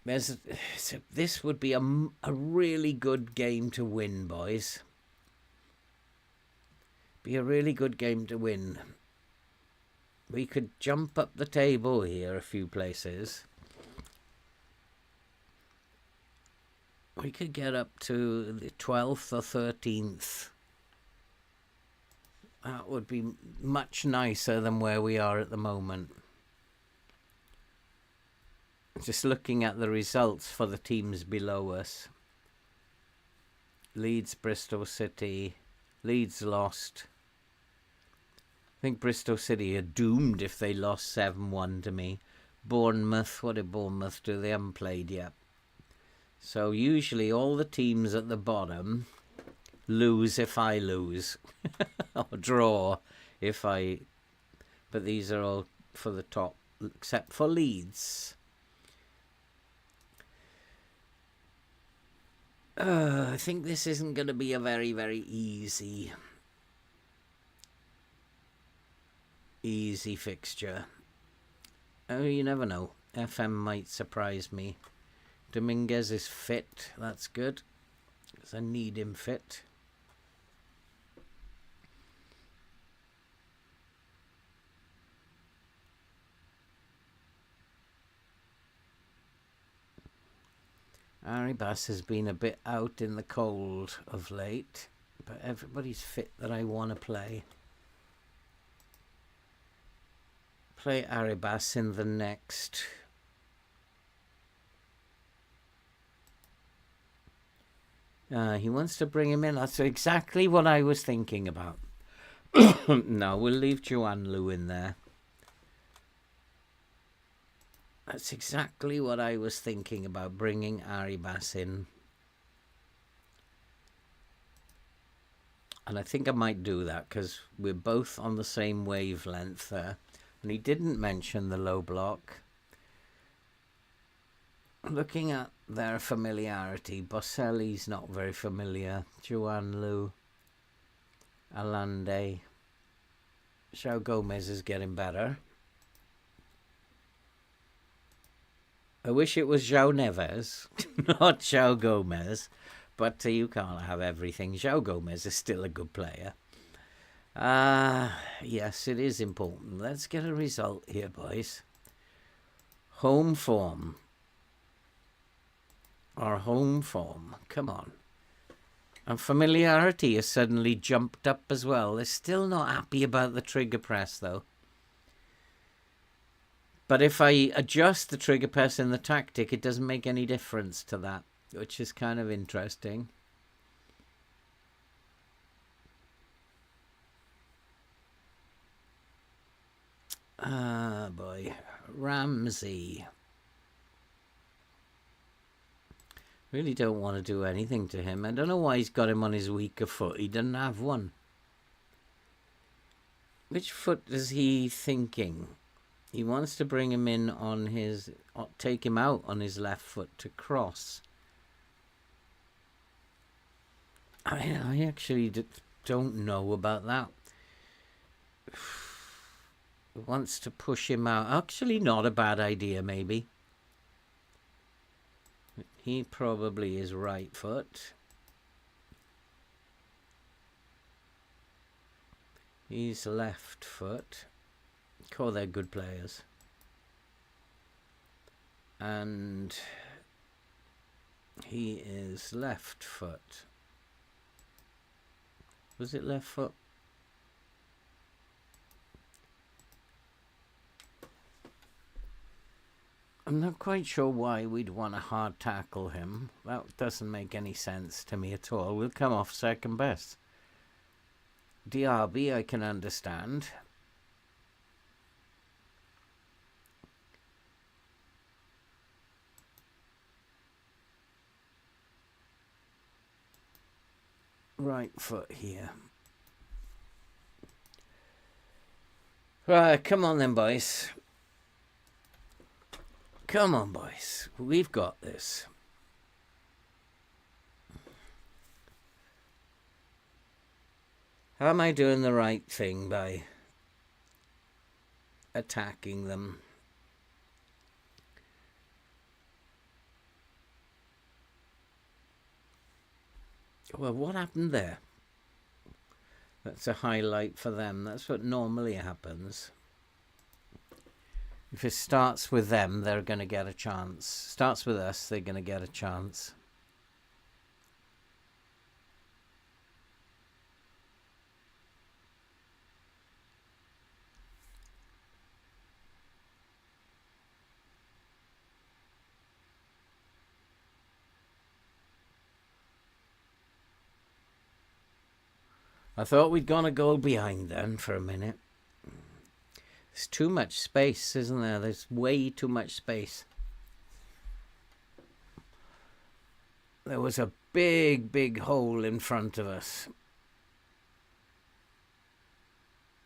This would be a really good game to win, boys. Be a really good game to win. We could jump up the table here a few places. We could get up to the 12th or 13th. That would be much nicer than where we are at the moment. Just looking at the results for the teams below us. Leeds, Bristol City. Leeds lost. I think Bristol City are doomed if they lost 7-1 to me. Bournemouth, what did Bournemouth do? They haven't played yet. So usually all the teams at the bottom lose if I lose. Or draw if I... But these are all for the top, except for Leeds. I think this isn't going to be a very, very easy fixture. Oh, you never know. FM might surprise me. Dominguez is fit. That's good, because I need him fit. Arribas has been a bit out in the cold of late, but everybody's fit that I want to play. Play Arribas in the next. He wants to bring him in. That's exactly what I was thinking about. No, we'll leave Juan Lu in there. That's exactly what I was thinking about, bringing Arribas in. And I think I might do that because we're both on the same wavelength there. And he didn't mention the low block. Looking at their familiarity, Boselli's not very familiar. Juan Lu, Alande. João Gomez is getting better. I wish it was João Neves, not João Gomez. But you can't have everything. João Gomez is still a good player. Yes, it is important. Let's get a result here, boys. Home form. Our home form. Come on. And familiarity has suddenly jumped up as well. They're still not happy about the trigger press, though. But if I adjust the trigger press in the tactic, it doesn't make any difference to that, which is kind of interesting. Ah, boy. Ramsey. Really don't want to do anything to him. I don't know why he's got him on his weaker foot. He doesn't have one. Which foot is he thinking? He wants to bring him in on his... take him out on his left foot to cross. I actually don't know about that. Wants to push him out. Actually, not a bad idea, maybe. He probably is right foot. He's left foot. Oh, they're good players. And he is left foot. Was it left foot? I'm not quite sure why we'd want to hard tackle him. That doesn't make any sense to me at all. We'll come off second best. Diaby, I can understand. Right foot here. Right, come on then, boys. Come on, boys. We've got this. How am I doing the right thing by attacking them? Well, what happened there? That's a highlight for them. That's what normally happens. If it starts with them, they're going to get a chance. Starts with us, they're going to get a chance. I thought we'd gone a goal behind then for a minute. There's too much space, isn't there? There's way too much space. There was a big, big hole in front of us.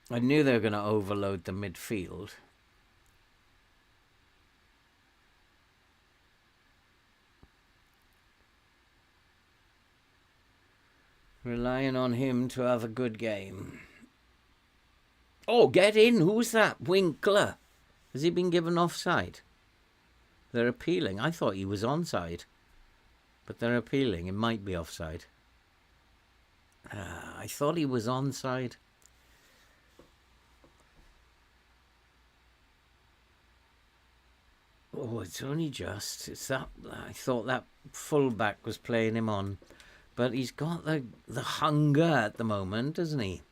I knew they were going to overload the midfield. Relying on him to have a good game. Oh, get in. Who's that? Winkler. Has he been given offside? They're appealing. I thought he was onside. But they're appealing. It might be offside. I thought he was onside. Oh, it's only just. It's that. I thought that fullback was playing him on. But he's got the hunger at the moment, doesn't he?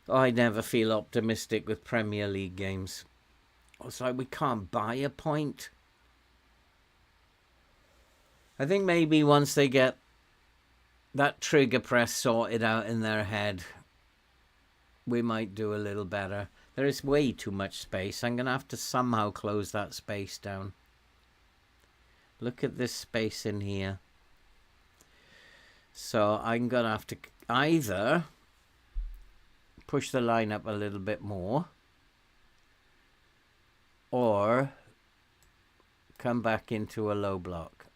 Oh, I never feel optimistic with Premier League games. It's like we can't buy a point. I think maybe once they get that trigger press sorted out in their head, we might do a little better. There is way too much space. I'm going to have to somehow close that space down. Look at this space in here. So I'm going to have to either push the line up a little bit more or come back into a low block.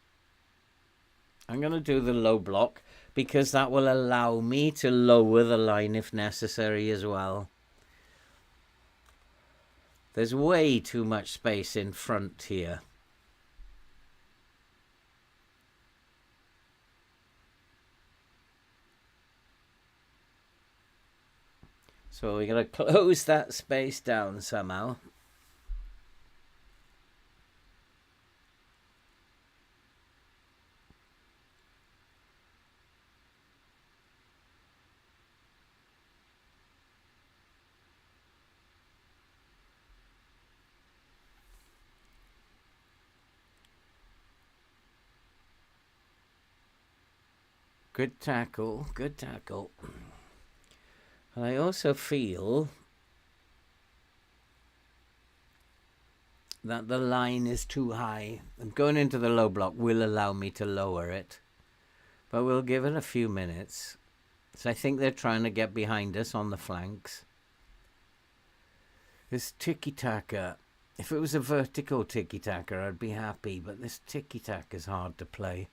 I'm going to do the low block because that will allow me to lower the line if necessary as well. There's way too much space in front here. So we're going to close that space down somehow. Good tackle, good tackle. And I also feel that the line is too high. And going into the low block will allow me to lower it. But we'll give it a few minutes. So I think they're trying to get behind us on the flanks. This tiki-taka, if it was a vertical tiki-taka, I'd be happy. But this tiki-taka is hard to play.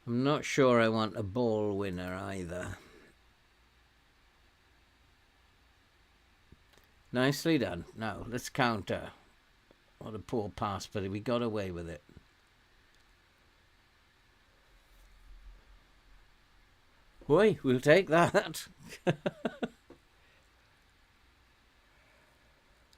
I'm not sure I want a ball winner either. Nicely done. Now, let's counter. What a poor pass, but we got away with it. Boy, we'll take that.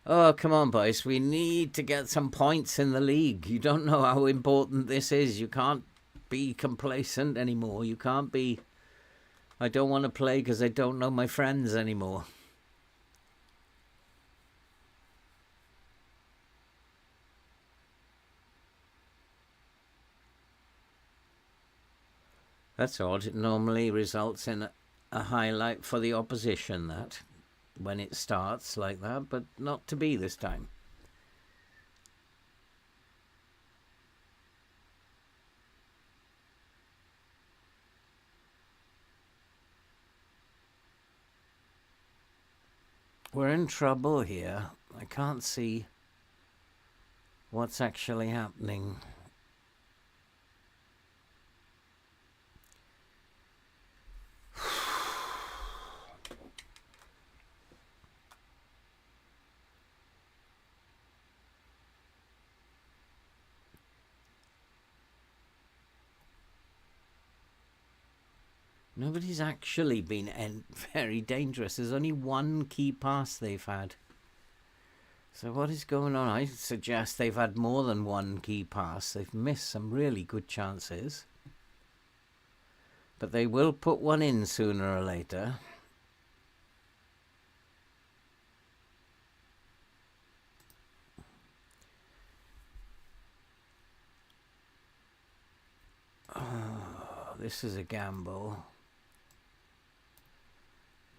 Oh, come on, boys. We need to get some points in the league. You don't know how important this is. You can't be complacent anymore. You can't be, I don't want to play because I don't know my friends anymore. That's odd. It normally results in a highlight for the opposition, that, when it starts like that, but not to be this time. We're in trouble here. I can't see what's actually happening. Nobody's actually been very dangerous. There's only one key pass they've had. So what is going on? I suggest they've had more than one key pass. They've missed some really good chances. But they will put one in sooner or later. Oh, this is a gamble.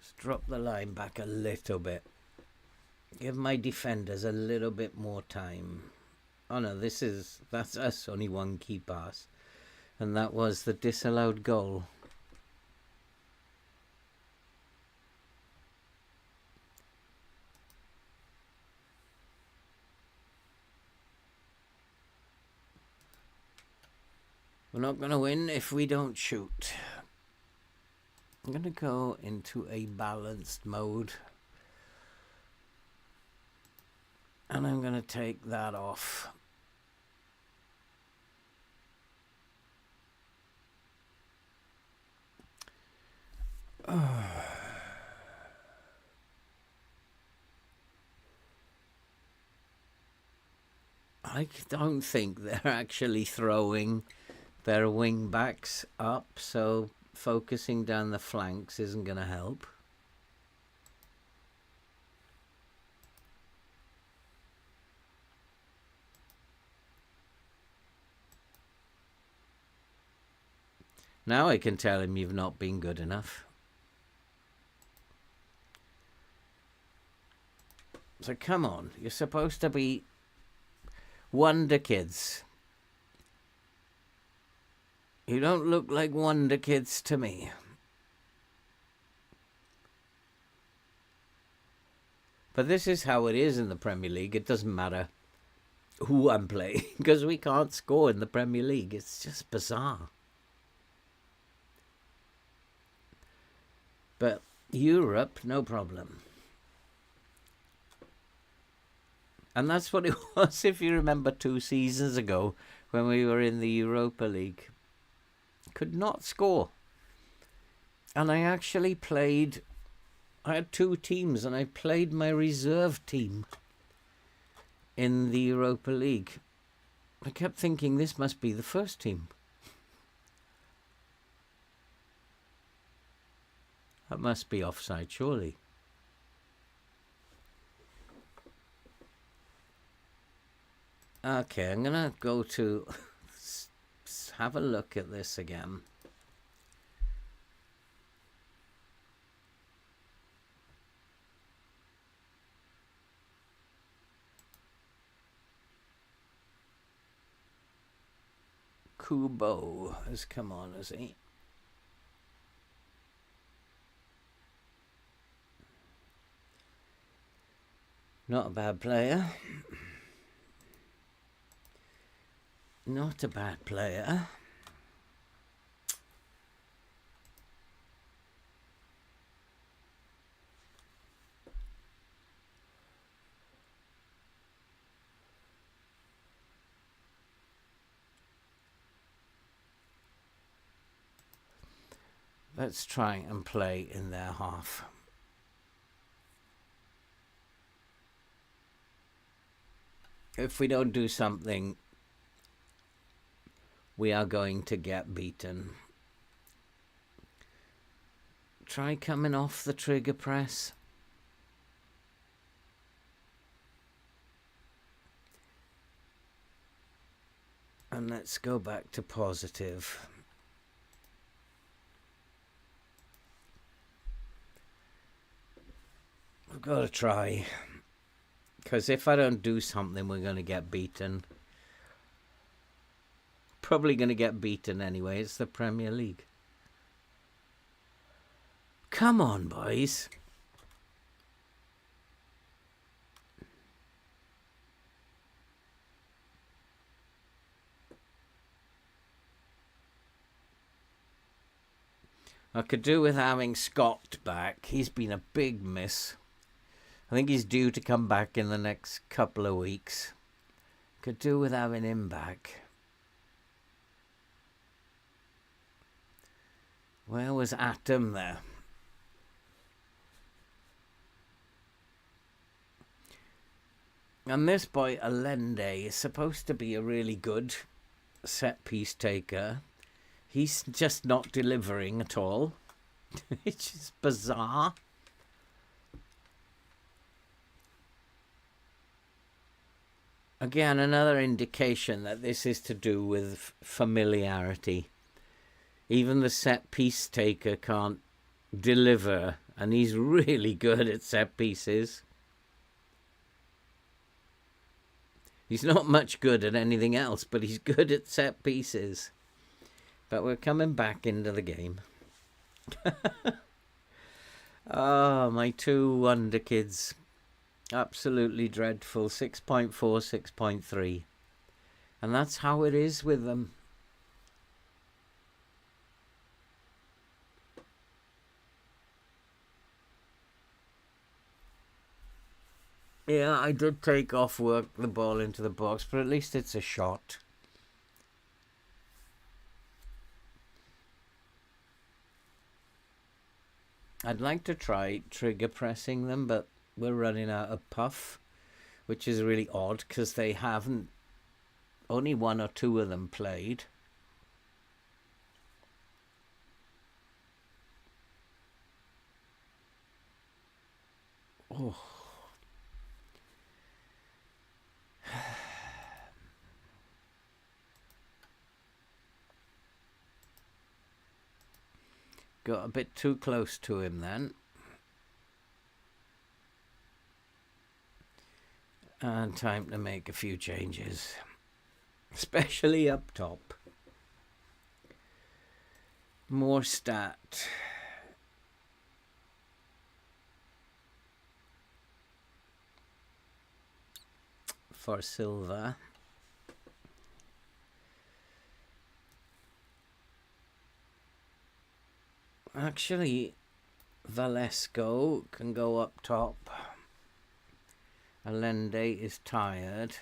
Just drop the line back a little bit. Give my defenders a little bit more time. Oh no, that's us, only one key pass. And that was the disallowed goal. We're not going to win if we don't shoot. I'm going to go into a balanced mode. And I'm going to take that off. I don't think they're actually throwing their wing backs up, so focusing down the flanks isn't going to help. Now I can tell him you've not been good enough. So come on, you're supposed to be wonder kids. You don't look like wonder kids to me. But this is how it is in the Premier League. It doesn't matter who I'm playing because we can't score in the Premier League. It's just bizarre. But Europe, no problem. And that's what it was, if you remember, 2 seasons ago when we were in the Europa League. Could not score. And I actually played... I had 2 teams, and I played my reserve team in the Europa League. I kept thinking this must be the first team. That must be offside, surely. Okay, I'm going to go to... have a look at this again. Kubo has come on, has he? Not a bad player. Not a bad player. Let's try and play in their half. If we don't do something, we are going to get beaten. Try coming off the trigger press. And let's go back to positive. We've got to try. Because if I don't do something, we're going to get beaten. Probably going to get beaten anyway. It's the Premier League. Come on, boys. I could do with having Scott back. He's been a big miss. I think he's due to come back in the next couple of weeks. Could do with having him back. Where was Atom there? And this boy, Allende, is supposed to be a really good set-piece taker. He's just not delivering at all. It's just bizarre. Again, another indication that this is to do with familiarity. Even the set-piece taker can't deliver, and he's really good at set-pieces. He's not much good at anything else, but he's good at set-pieces. But we're coming back into the game. Oh, my 2 wonder kids. Absolutely dreadful. 6.4, 6.3. And that's how it is with them. Yeah, I did take off work the ball into the box, but at least it's a shot. I'd like to try trigger pressing them, but we're running out of puff, which is really odd because they haven't, only 1 or 2 of them played. Oh. Got a bit too close to him then. And time to make a few changes, especially up top. More stat. For Silva. Actually, Valesco can go up top. Allende is tired.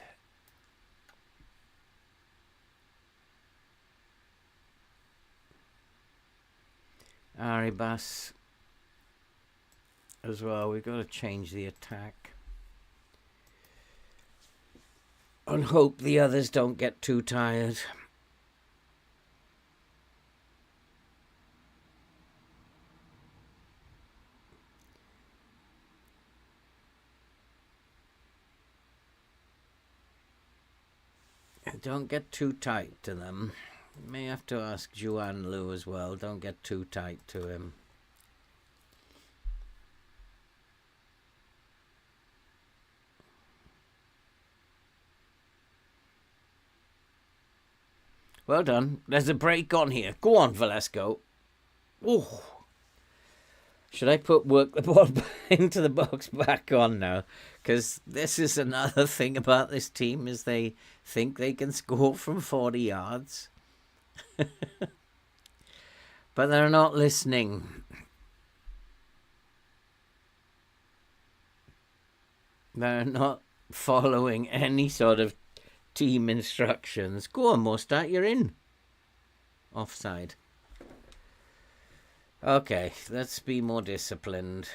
Arribas as well. We've got to change the attack. And hope the others don't get too tired. Don't get too tight to them. You may have to ask Juan Lu as well. Don't get too tight to him. Well done. There's a break on here. Go on, Velasco. Oh. Should I work the ball into the box back on now? Because this is another thing about this team, is they think they can score from 40 yards. But they're not listening. They're not following any sort of team instructions. Go on, Mostert, you're in. Offside. Okay, let's be more disciplined.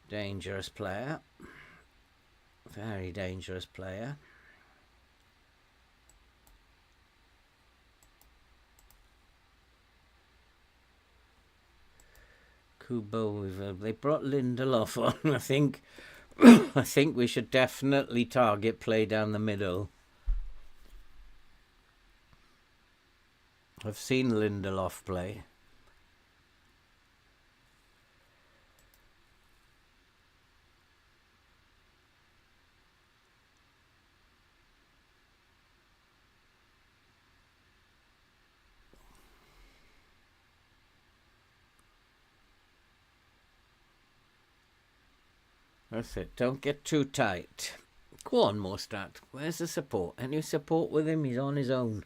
Dangerous player. Very dangerous player. Kubo, they brought Lindelof on. I think we should definitely target play down the middle. I've seen Lindelof play. That's it. Don't get too tight. Go on, Mostert. Where's the support? Any support with him? He's on his own.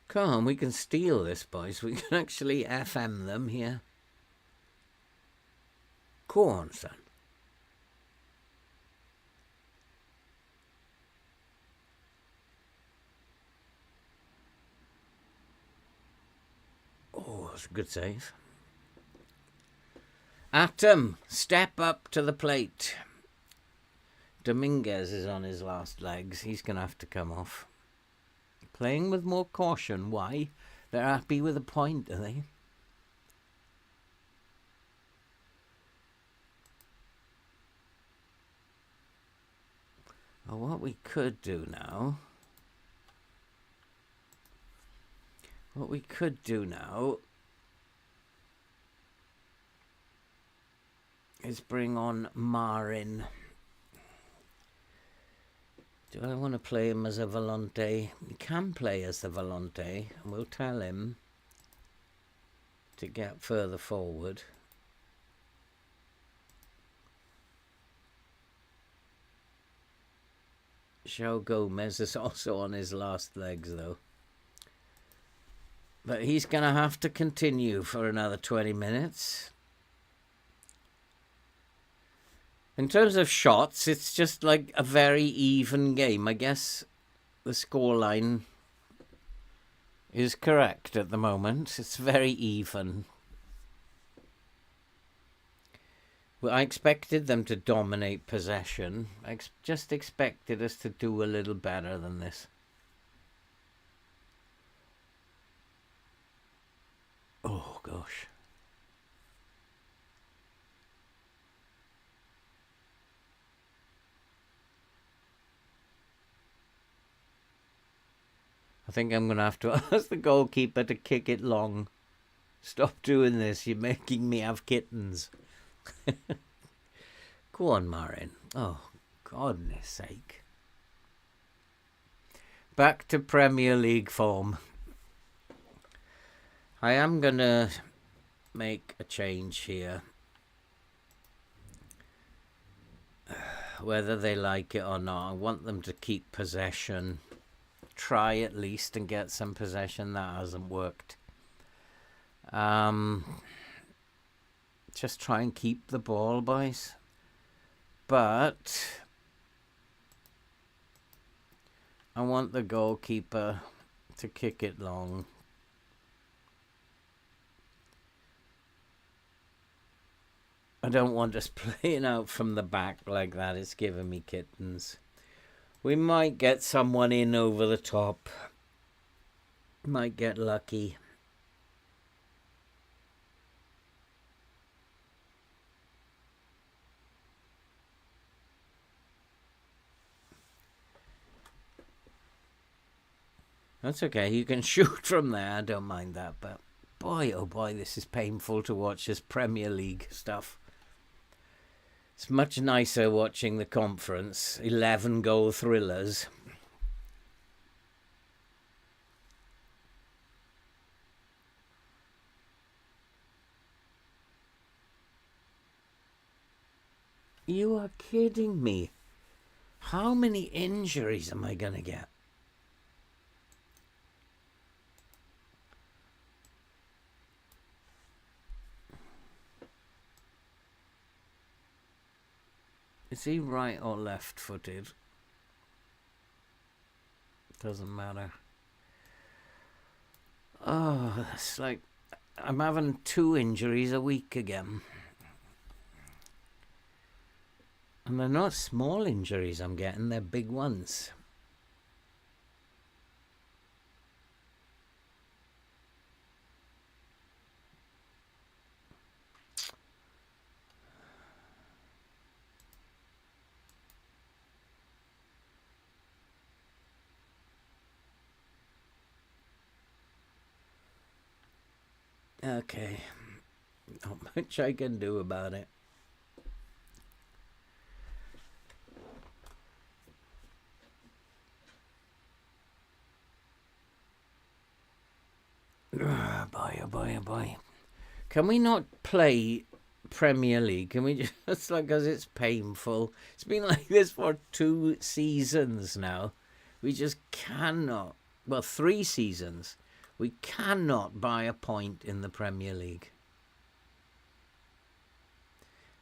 Come on, we can steal this, boys. We can actually FM them here. Go on, son. Oh, that's a good save. Atom, step up to the plate. Dominguez is on his last legs. He's going to have to come off. Playing with more caution. Why? They're happy with a point, are they? Well, what we could do now... What we could do now is bring on Marin. Do I want to play him as a volante? He can play as the volante, and we'll tell him to get further forward. João Gomez is also on his last legs, though. But he's going to have to continue for another 20 minutes. In terms of shots, it's just like a very even game. I guess the scoreline is correct at the moment. It's very even. Well, I expected them to dominate possession. I just expected us to do a little better than this. gosh. I think I'm going to have to ask the goalkeeper to kick it long. Stop doing this. You're making me have kittens. Go on, Marin. Oh, goodness sake. Back to Premier League form. I am going to make a change here. Whether they like it or not, I want them to keep possession. Try at least and get some possession. That hasn't worked. Just try and keep the ball, boys. But I want the goalkeeper to kick it long. I don't want us playing out from the back like that. It's giving me kittens. We might get someone in over the top. Might get lucky. That's okay. You can shoot from there. I don't mind that. But boy, oh boy, this is painful to watch this Premier League stuff. It's much nicer watching the conference. 11-goal thrillers. You are kidding me. How many injuries am I going to get? Is he right or left-footed? Doesn't matter. Oh, it's like I'm having 2 injuries a week again. And they're not small injuries I'm getting, they're big ones. Okay. Not much I can do about it. Boy, oh boy, oh boy. Can we not play Premier League? Can we just, like, because it's painful. It's been like this for 2 seasons now. We just cannot, well, 3 seasons. We cannot buy a point in the Premier League.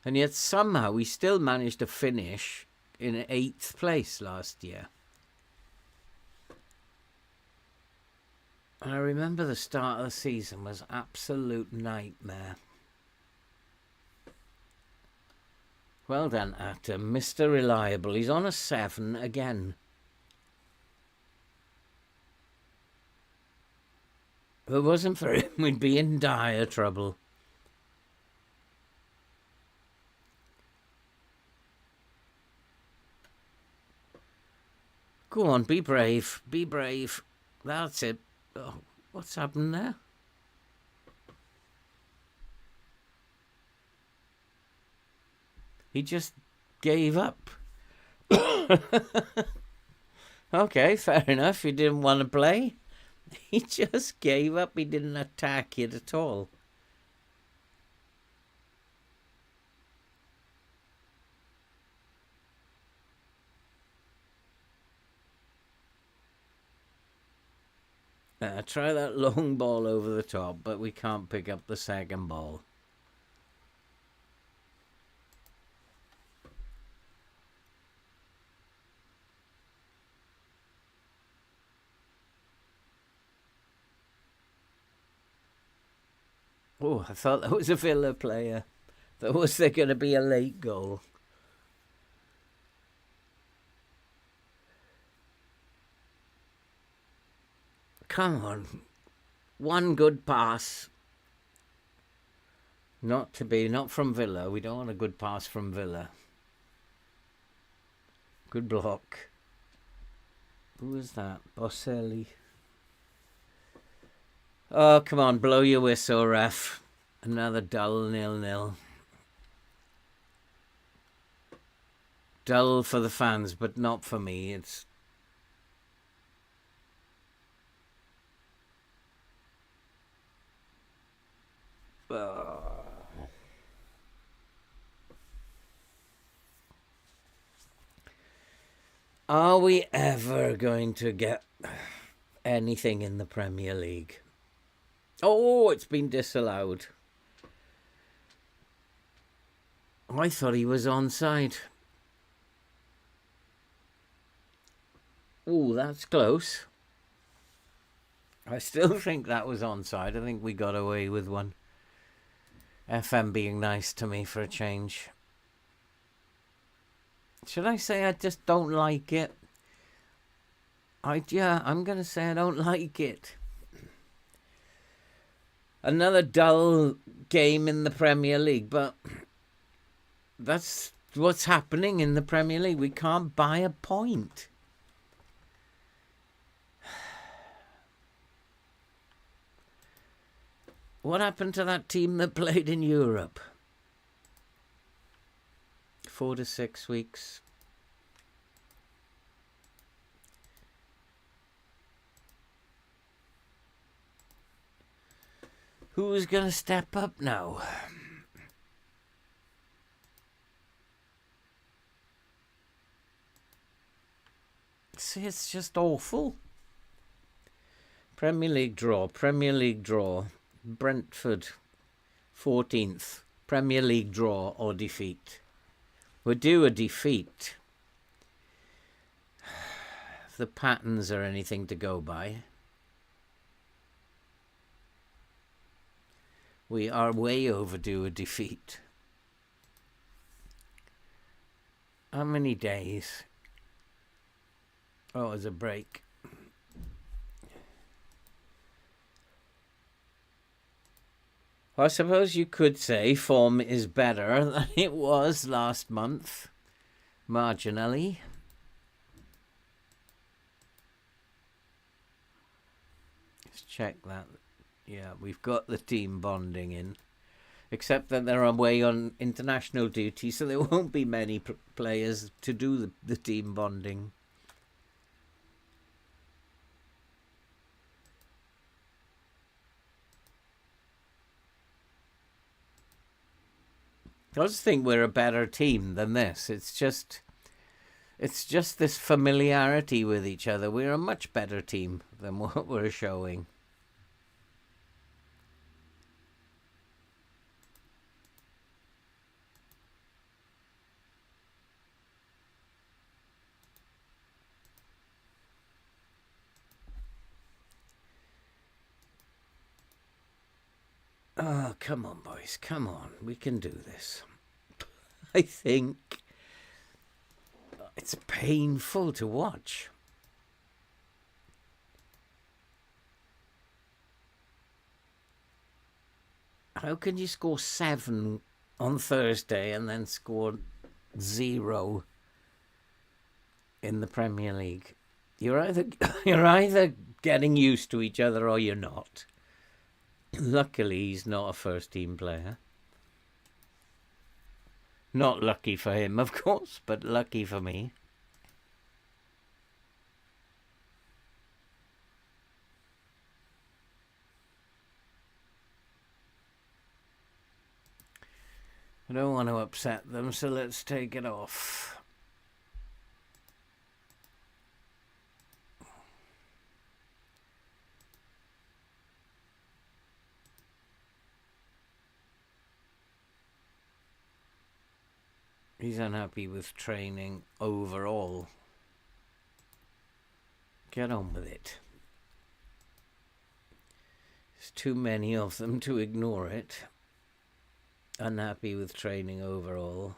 And yet somehow we still managed to finish in 8th place last year. And I remember the start of the season was absolute nightmare. Well done, Atom. Mr. Reliable. He's on a 7 again. If it wasn't for him, we'd be in dire trouble. Go on, be brave. Be brave. That's it. Oh, what's happened there? He just gave up. Okay, fair enough. He didn't want to play. He just gave up. He didn't attack it at all. Try that long ball over the top, but we can't pick up the second ball. Oh, I thought that was a Villa player. Was there going to be a late goal? Come on. One good pass. Not from Villa. We don't want a good pass from Villa. Good block. Who is that? Boselli. Oh, come on, blow your whistle, ref. Another dull 0-0. Dull for the fans, but not for me. It's... Are we ever going to get anything in the Premier League? Oh, it's been disallowed. I thought he was onside. Oh, that's close. I still think that was onside. I think we got away with one. FM being nice to me for a change. Should I say I just don't like it? I'm going to say I don't like it. Another dull game in the Premier League, but that's what's happening in the Premier League. We can't buy a point. What happened to that team that played in Europe? 4 to 6 weeks. Who's going to step up now? See, it's just awful. Premier League draw. Brentford, 14th. Premier League draw or defeat. We're due a defeat. If the patterns are anything to go by. We are way overdue a defeat. How many days? Oh, it's a break. I suppose you could say form is better than it was last month. Marginally. Let's check that. Yeah, we've got the team bonding in. Except that they're away on international duty, so there won't be many players to do the team bonding. I just think we're a better team than this. It's just this familiarity with each other. We're a much better team than what we're showing. Oh, come on, boys. Come on. We can do this. I think it's painful to watch. How can you score 7 on Thursday and then score 0 in the Premier League? You're either getting used to each other or you're not. Luckily, he's not a first-team player. Not lucky for him, of course, but lucky for me. I don't want to upset them, so let's take it off. He's unhappy with training overall. Get on with it. There's too many of them to ignore it. Unhappy with training overall.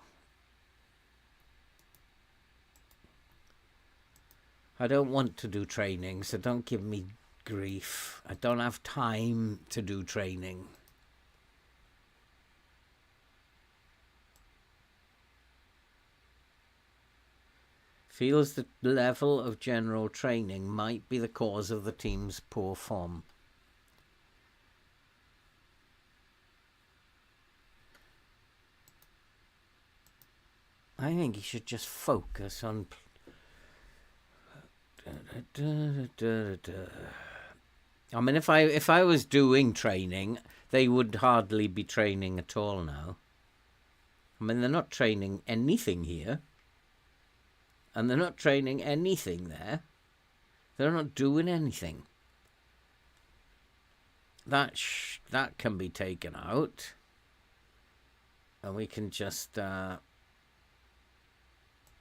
I don't want to do training, so don't give me grief. I don't have time to do training. Feels the level of general training might be the cause of the team's poor form. I think he should just focus on... I mean, if I was doing training, they would hardly be training at all now. I mean, they're not training anything here. And they're not training anything there. They're not doing anything. That can be taken out. And we can just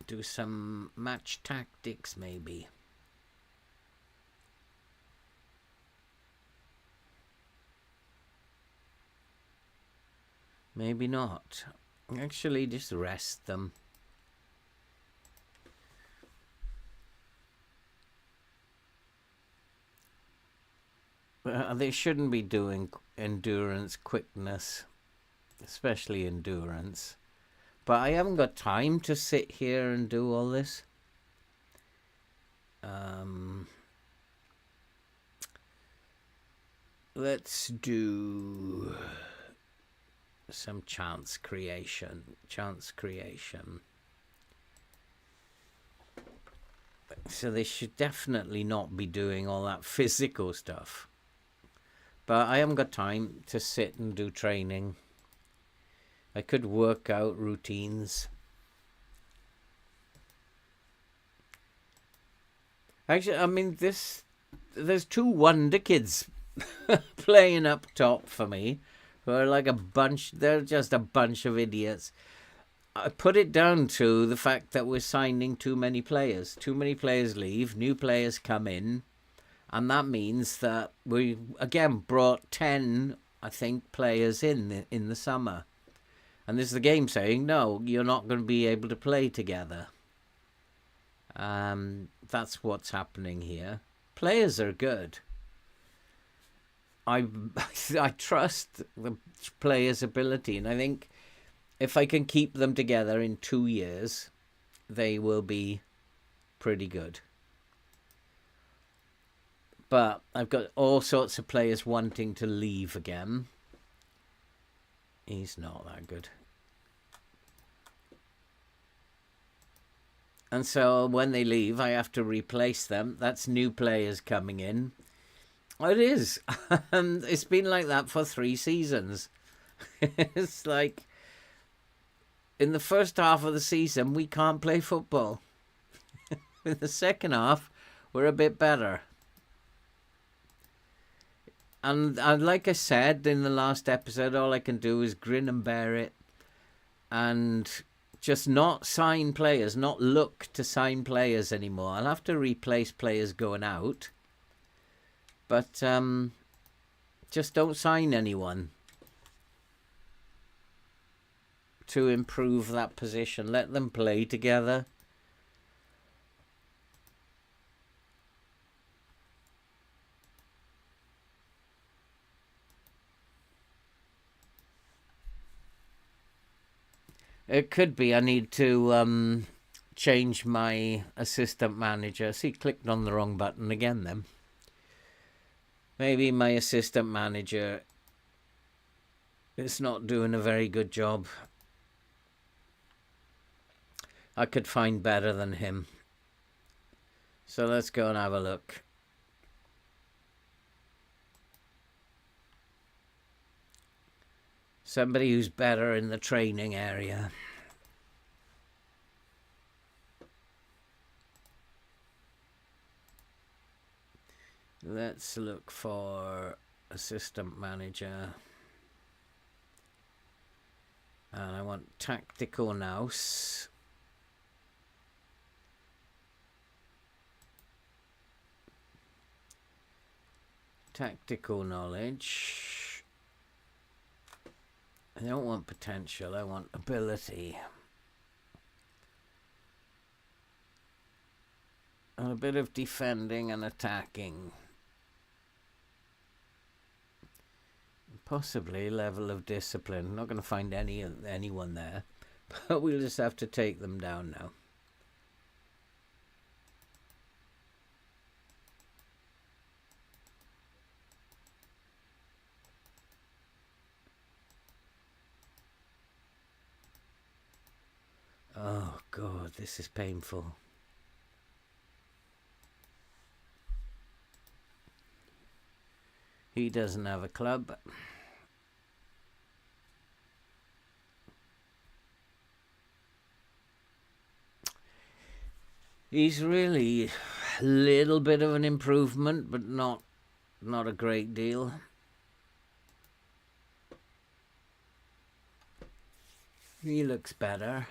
do some match tactics, maybe. Maybe not. Actually, just rest them. They shouldn't be doing endurance, quickness, especially endurance. But I haven't got time to sit here and do all this. Let's do some chance creation. So they should definitely not be doing all that physical stuff. But I haven't got time to sit and do training. I could work out routines. Actually, I mean, there's two wonder kids playing up top for me, who are like a bunch. They're just a bunch of idiots. I put it down to the fact that we're signing too many players. Too many players leave, new players come in, and that means that we again brought 10, I think, players in the summer. And this is the game saying, no, you're not going to be able to play together. That's what's happening here. Players are good. I trust the players' ability, and I think if I can keep them together in 2 years, they will be pretty good. But I've got all sorts of players wanting to leave again. He's not that good. And so when they leave, I have to replace them. That's new players coming in. It is. It's been like that for 3 seasons. It's like, in the first half of the season, we can't play football. In the second half, we're a bit better. And like I said in the last episode, all I can do is grin and bear it and just not sign players, not look to sign players anymore. I'll have to replace players going out, but just don't sign anyone to improve that position. Let them play together. It could be I need to change my assistant manager. See, clicked on the wrong button again then. Maybe my assistant manager is not doing a very good job. I could find better than him. So let's go and have a look. Somebody who's better in the training area. Let's look for assistant manager. And I want tactical nous. Tactical knowledge. I don't want potential, I want ability. And a bit of defending and attacking. Possibly level of discipline. I'm not going to find anyone there, but we'll just have to take them down now. God, this is painful. He doesn't have a club. He's really a little bit of an improvement, but not a great deal. He looks better.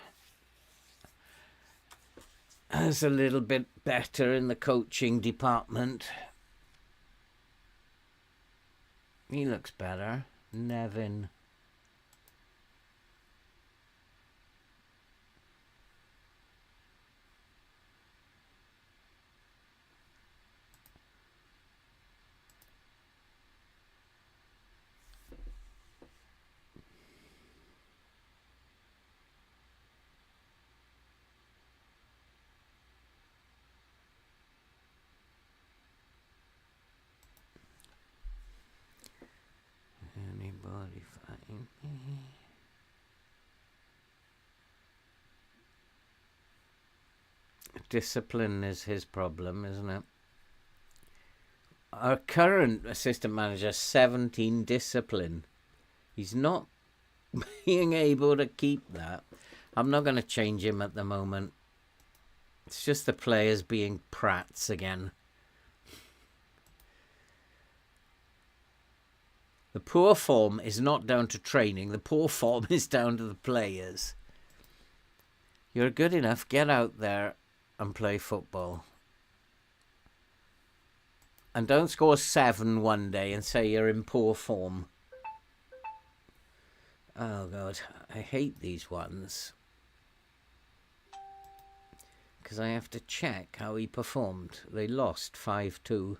He's a little bit better in the coaching department. He looks better. Nevin. Anybody find me? Discipline is his problem, isn't it? Our current assistant manager, 17 discipline. He's not being able to keep that. I'm not going to change him at the moment. It's just the players being prats again. The poor form is not down to training. The poor form is down to the players. You're good enough. Get out there and play football. And don't score 7 one day and say you're in poor form. Oh, God. I hate these ones. Because I have to check how he performed. They lost 5-2.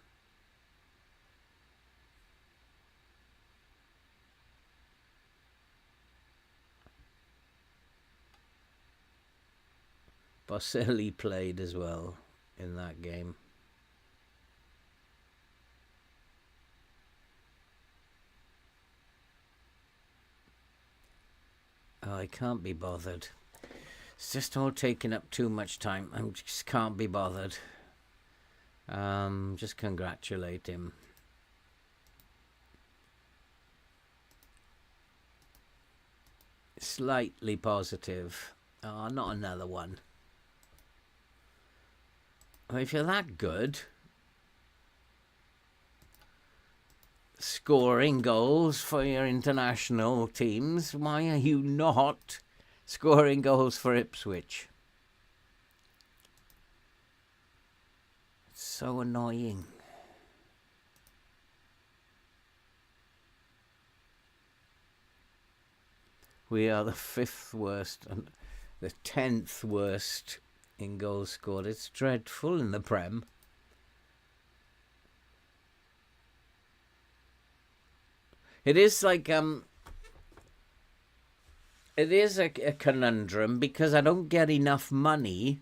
Boselli played as well in that game. Oh, I can't be bothered. It's just all taking up too much time. I just can't be bothered. Just congratulate him. Slightly positive. Oh, not another one. If you're that good, scoring goals for your international teams, why are you not scoring goals for Ipswich? It's so annoying. We are the 5th worst and the 10th worst in goals scored. It's dreadful in the Prem. It is like it is a conundrum because I don't get enough money,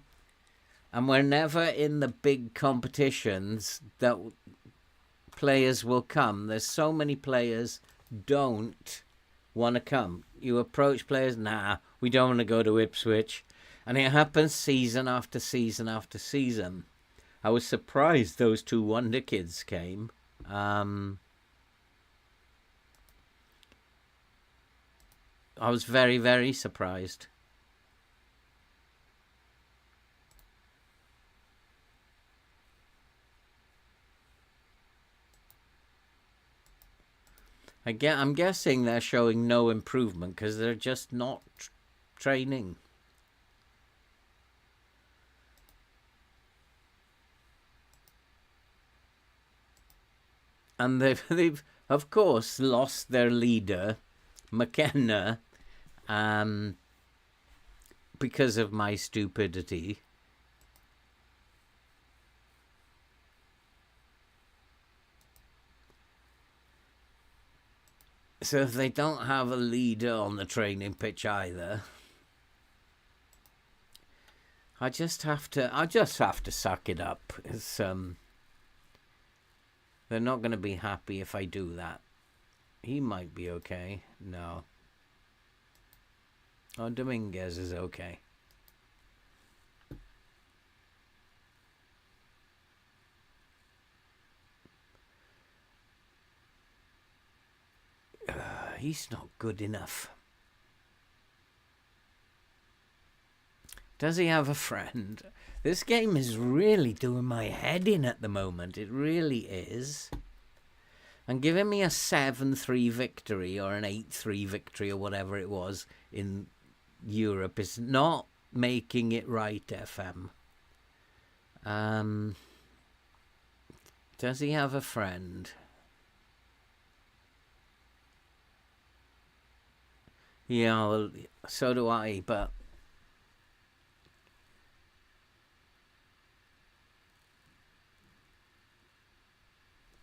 and we're never in the big competitions that players will come. There's so many players don't want to come. You approach players, nah, we don't want to go to Ipswich. And it happens season after season after season. I was surprised those 2 wonder kids came. I was very, very surprised. I'm guessing they're showing no improvement because they're just not training. And they've of course lost their leader, McKenna, because of my stupidity. So if they don't have a leader on the training pitch either, I just have to suck it up. It's they're not going to be happy if I do that. He might be okay. No. Oh, Dominguez is okay. He's not good enough. Does he have a friend? This game is really doing my head in at the moment. It really is. And giving me a 7-3 victory or an 8-3 victory or whatever it was in Europe is not making it right, FM. Does he have a friend? Yeah, well, so do I, but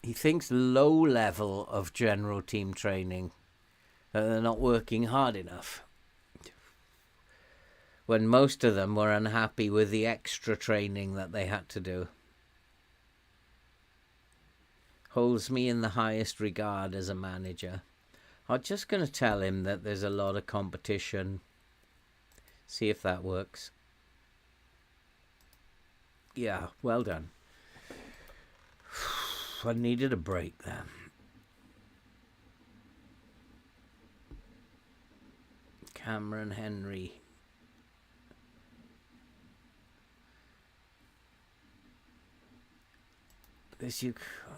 he thinks low level of general team training, that they're not working hard enough. When most of them were unhappy with the extra training that they had to do. Holds me in the highest regard as a manager. I'm just going to tell him that there's a lot of competition. See if that works. Yeah, well done. I needed a break there. Cameron Henry.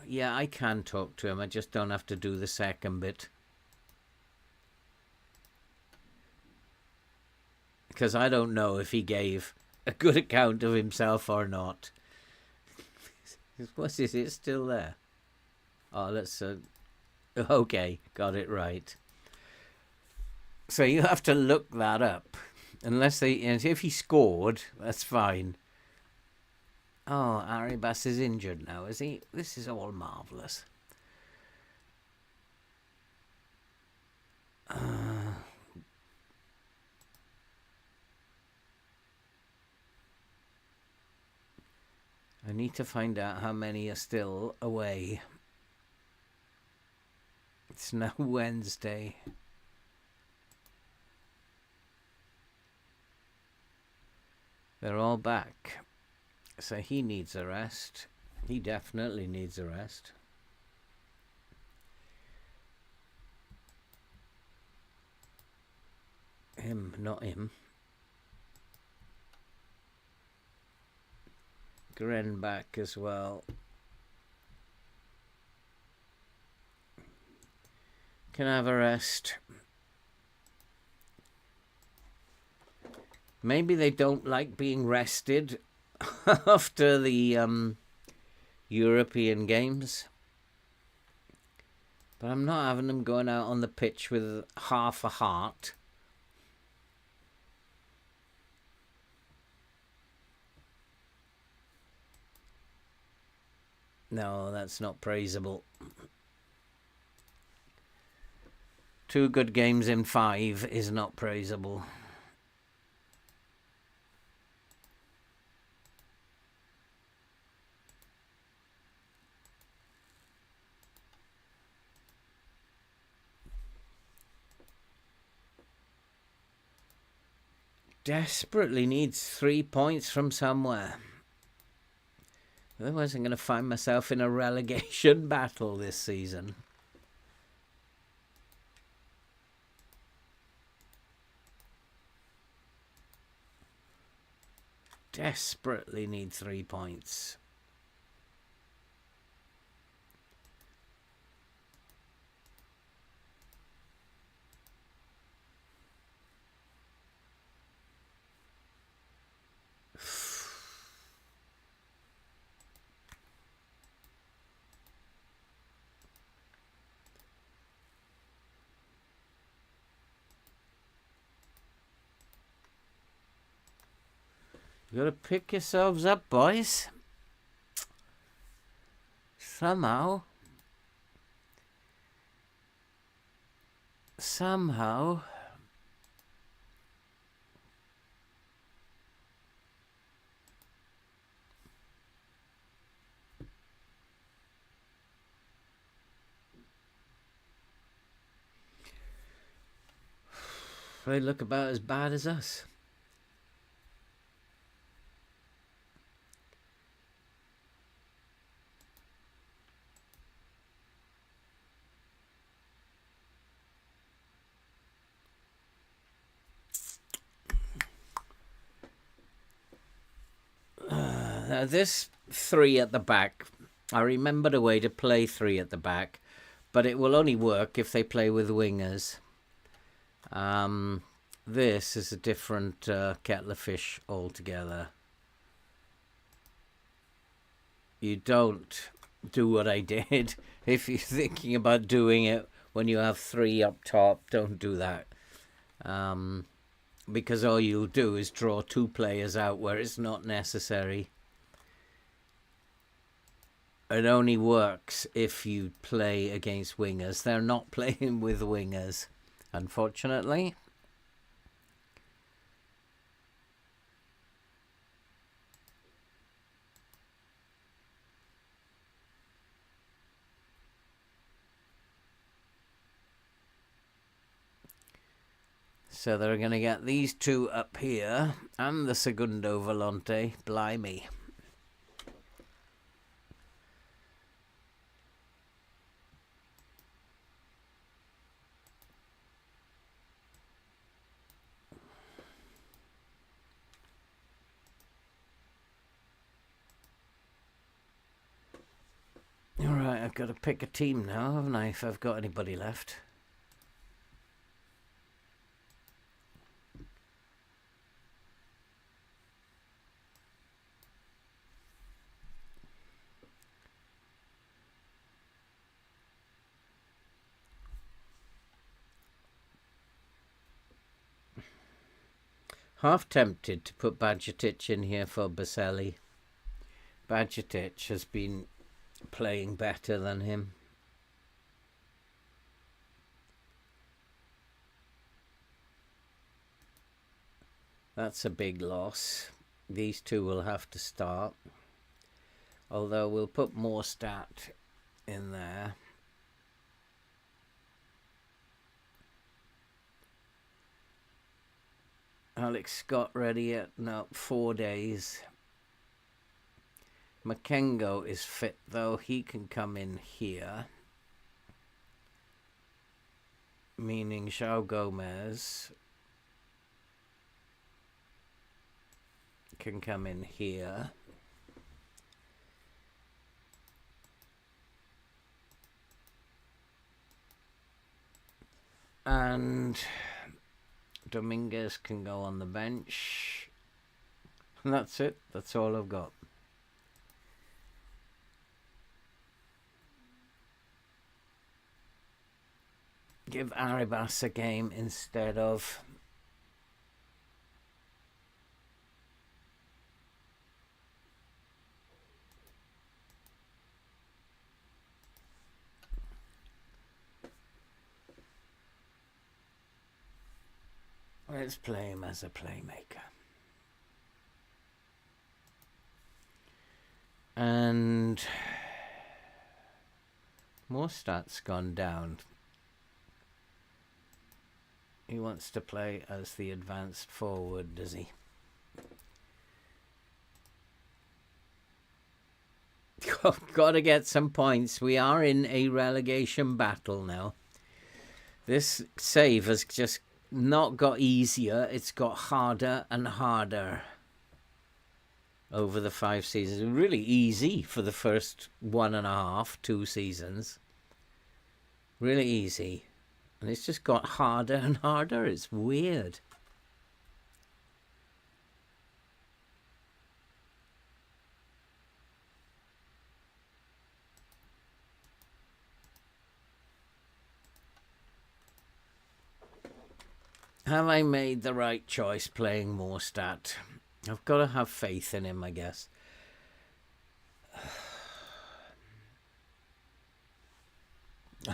Yeah, I can talk to him. I just don't have to do the second bit. Because I don't know if he gave a good account of himself or not. What is it still there? Oh, let's... okay, got it right. So you have to look that up. Unless and if he scored, that's fine. Oh, Aribas is injured now, is he? This is all marvellous. I need to find out how many are still away. It's now Wednesday. They're all back. So he needs a rest. He definitely needs a rest. Him, not him. Gren back as well. Can I have a rest? Maybe they don't like being rested after the European games. But I'm not having them going out on the pitch with half a heart. No, that's not praisable. 2 good games in 5 is not praisable. Desperately needs 3 points from somewhere. Otherwise I'm going to find myself in a relegation battle this season. Desperately need 3 points. You gotta pick yourselves up, boys. Somehow. They look about as bad as us. This three at the back, I remembered a way to play three at the back, but it will only work if they play with wingers. This is a different kettle of fish altogether. You don't do what I did. If you're thinking about doing it when you have three up top, don't do that. Because all you'll do is draw two players out where it's not necessary. It only works if you play against wingers. They're not playing with wingers, unfortunately. So they're going to get these two up here and the Segundo Volante. Blimey. Alright, I've got to pick a team now, haven't I, if I've got anybody left. Half tempted to put Badgetich in here for Baselli. Badgetich has been playing better than him. That's a big loss. These two will have to start. Although we'll put more stat in there. Alex Scott ready at 4 days. Makengo is fit though. He can come in here. Meaning João Gomez can come in here. And Dominguez can go on the bench. And that's it. That's all I've got. Give Arribas a game instead of let's play him as a playmaker. And more stats gone down. He wants to play as the advanced forward, does he? Got to get some points. We are in a relegation battle now. This save has just not got easier. It's got harder and harder over the 5 seasons. Really easy for the first 1.5, 2 seasons. Really easy. And it's just got harder and harder. It's weird. Have I made the right choice playing Morstadt? I've got to have faith in him, I guess.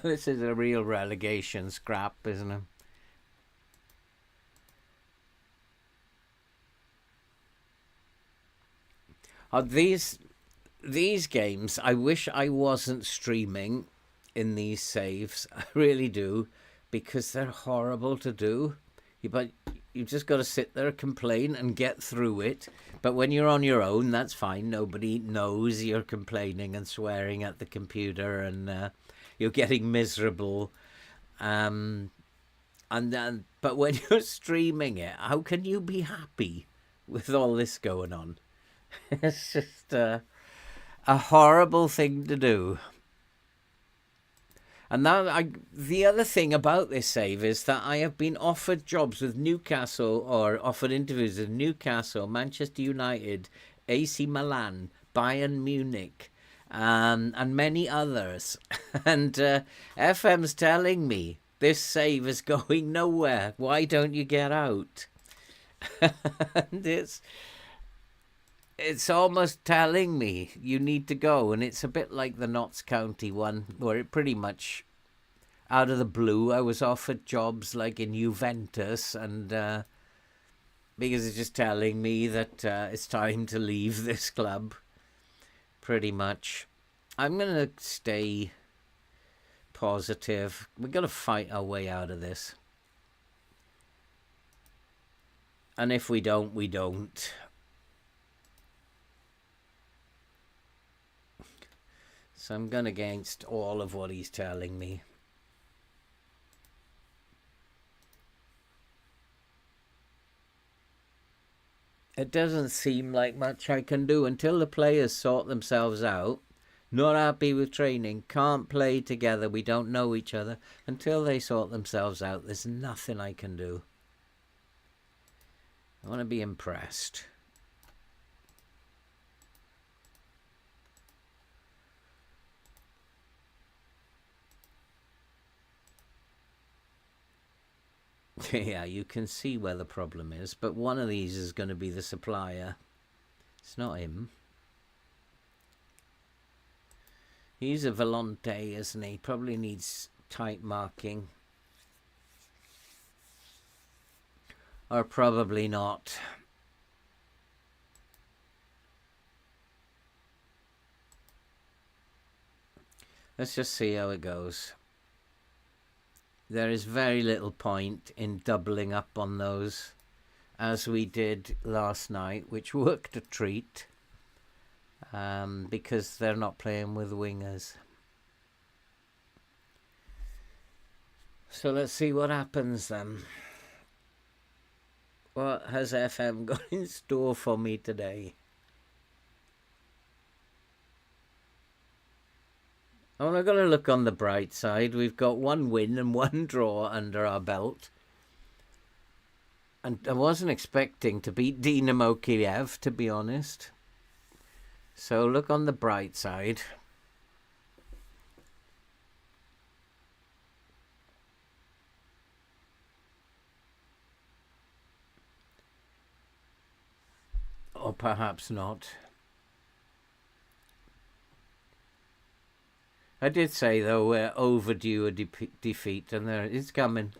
This is a real relegation scrap, isn't it? These games, I wish I wasn't streaming in these saves. I really do, because they're horrible to do. But you just got to sit there, complain, and get through it. But when you're on your own, that's fine. Nobody knows you're complaining and swearing at the computer, and you're getting miserable. But when you're streaming it, how can you be happy with all this going on? It's just a horrible thing to do. And the other thing about this save is that I have been offered jobs with Newcastle, or offered interviews with Newcastle, Manchester United, AC Milan, Bayern Munich, and many others. And FM's telling me this save is going nowhere. Why don't you get out? And it's almost telling me you need to go, and it's a bit like the Notts County one, where it pretty much, out of the blue, I was offered jobs like in Juventus, and because it's just telling me that it's time to leave this club, pretty much. I'm going to stay positive. We've got to fight our way out of this. And if we don't, we don't. So I'm going against all of what he's telling me. It doesn't seem like much I can do until the players sort themselves out. Not happy with training, can't play together, we don't know each other. Until they sort themselves out, there's nothing I can do. I want to be impressed. Yeah, you can see where the problem is, but one of these is going to be the supplier. It's not him. He's a volante, isn't he? Probably needs tight marking. Or probably not. Let's just see how it goes. There is very little point in doubling up on those, as we did last night, which worked a treat, because they're not playing with wingers. So let's see what happens then. What has FM got in store for me today? Oh, I've got to look on the bright side. We've got one win and one draw under our belt. And I wasn't expecting to beat Dynamo Kiev, to be honest. So look on the bright side. Or perhaps not. I did say, though, we're overdue a defeat, and there it's coming.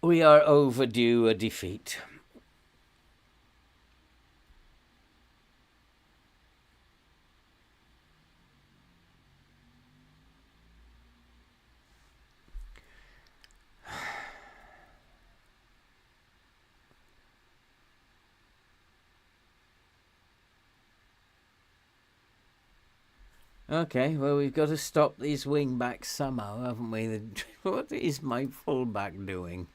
We are overdue a defeat. Okay, well, we've got to stop these wing-backs somehow, haven't we? What is my full-back doing?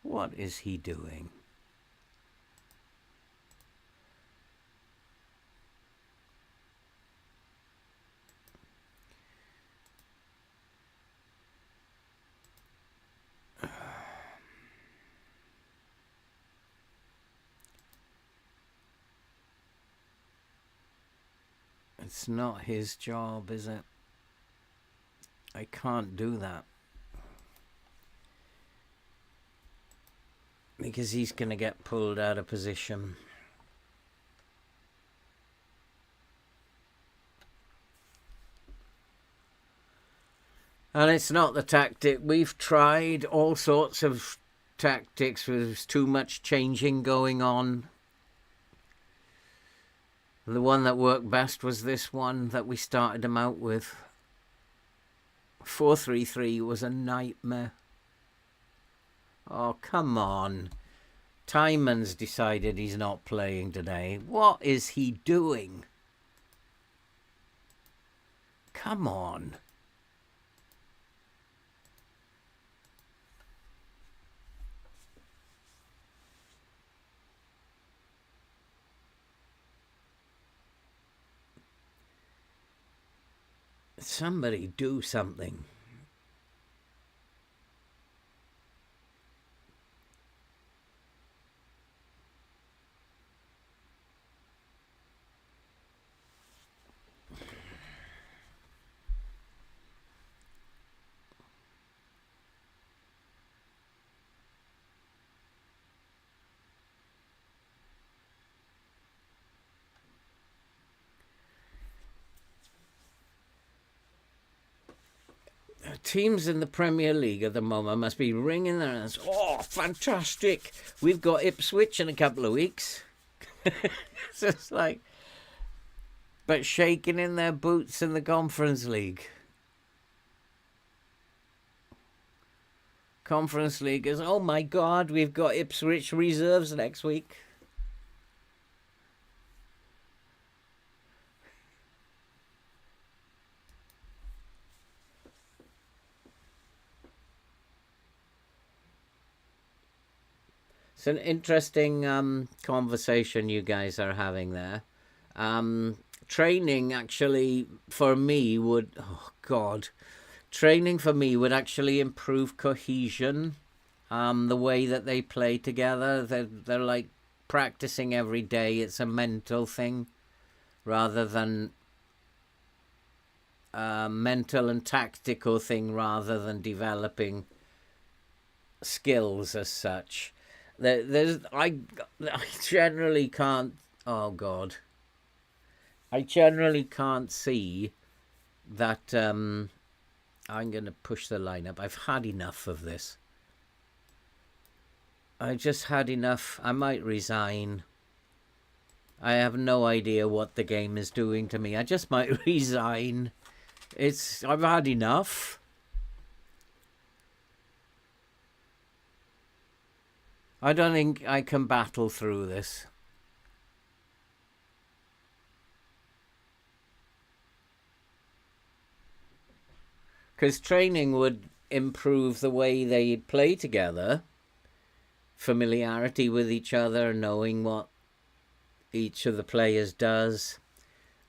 What is he doing? It's not his job, is it? I can't do that. Because he's going to get pulled out of position. And it's not the tactic. We've tried all sorts of tactics. There's too much changing going on. The one that worked best was this one that we started him out with. 4-3-3 was a nightmare. Oh, come on. Timon's decided he's not playing today. What is he doing? Come on. Somebody do something. Teams in the Premier League at the moment must be wringing their hands. Oh, fantastic! We've got Ipswich in a couple of weeks. It's just like, but shaking in their boots in the Conference League. Conference League is, oh my God, we've got Ipswich reserves next week. It's an interesting conversation you guys are having there. Training actually for me would, oh God, training for me would actually improve cohesion. The way that they play together, they're like practicing every day. It's a mental thing rather than mental and tactical thing rather than developing skills as such. I generally can't. Oh God, I generally can't see that. I'm going to push the line up. I've had enough of this. I just had enough. I might resign. I have no idea what the game is doing to me. I just might resign. I've had enough. I don't think I can battle through this. Because training would improve the way they play together, familiarity with each other, knowing what each of the players does.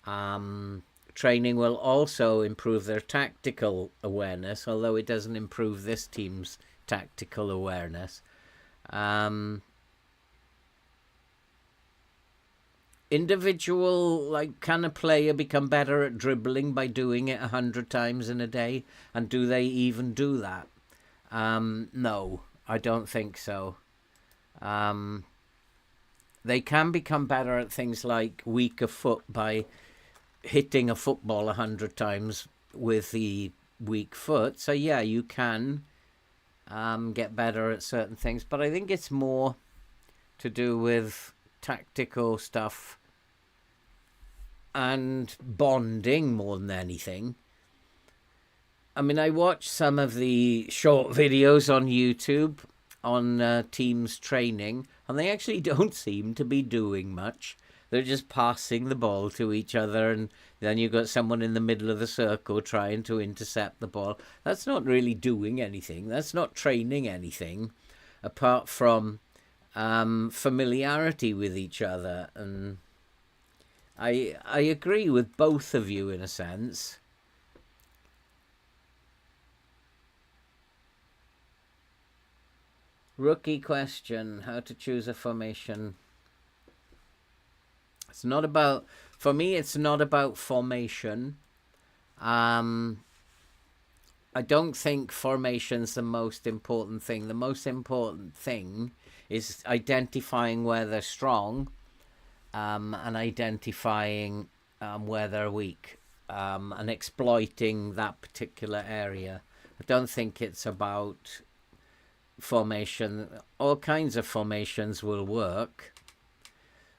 Training will also improve their tactical awareness, although it doesn't improve this team's tactical awareness. Individual, like, can a player become better at dribbling by doing it 100 times in a day? And do they even do that? No, I don't think so. They can become better at things like weaker foot by hitting a football 100 times with the weak foot. So yeah, you can get better at certain things, but I think it's more to do with tactical stuff and bonding more than anything. I mean, I watched some of the short videos on YouTube on teams training, and they actually don't seem to be doing much. They're just passing the ball to each other, and then you've got someone in the middle of the circle trying to intercept the ball. That's not really doing anything. That's not training anything, apart from familiarity with each other. And I agree with both of you in a sense. Rookie question: how to choose a formation? It's not about, for me, it's not about formation. I don't think formation's the most important thing. The most important thing is identifying where they're strong and identifying where they're weak and exploiting that particular area. I don't think it's about formation. All kinds of formations will work.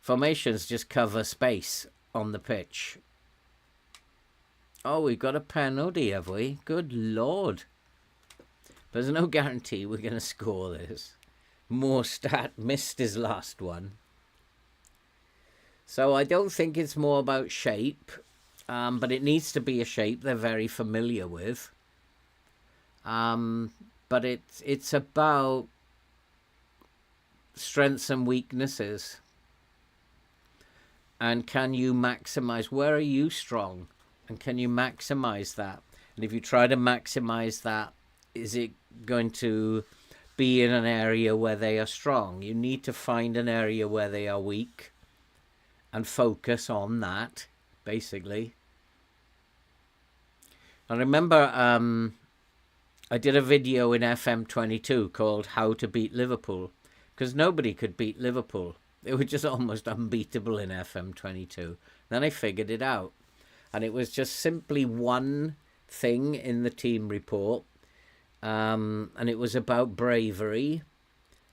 Formations just cover space on the pitch. Oh, we've got a penalty, have we? Good Lord. There's no guarantee we're going to score this. Morstat missed his last one. So I don't think it's more about shape, but it needs to be a shape they're very familiar with. But it's about strengths and weaknesses. And can you maximize? Where are you strong? And can you maximize that? And if you try to maximize that, is it going to be in an area where they are strong? You need to find an area where they are weak and focus on that, basically. I remember I did a video in FM22 called How to Beat Liverpool, because nobody could beat Liverpool. They were just almost unbeatable in FM22. Then I figured it out. And it was just simply one thing in the team report. And it was about bravery.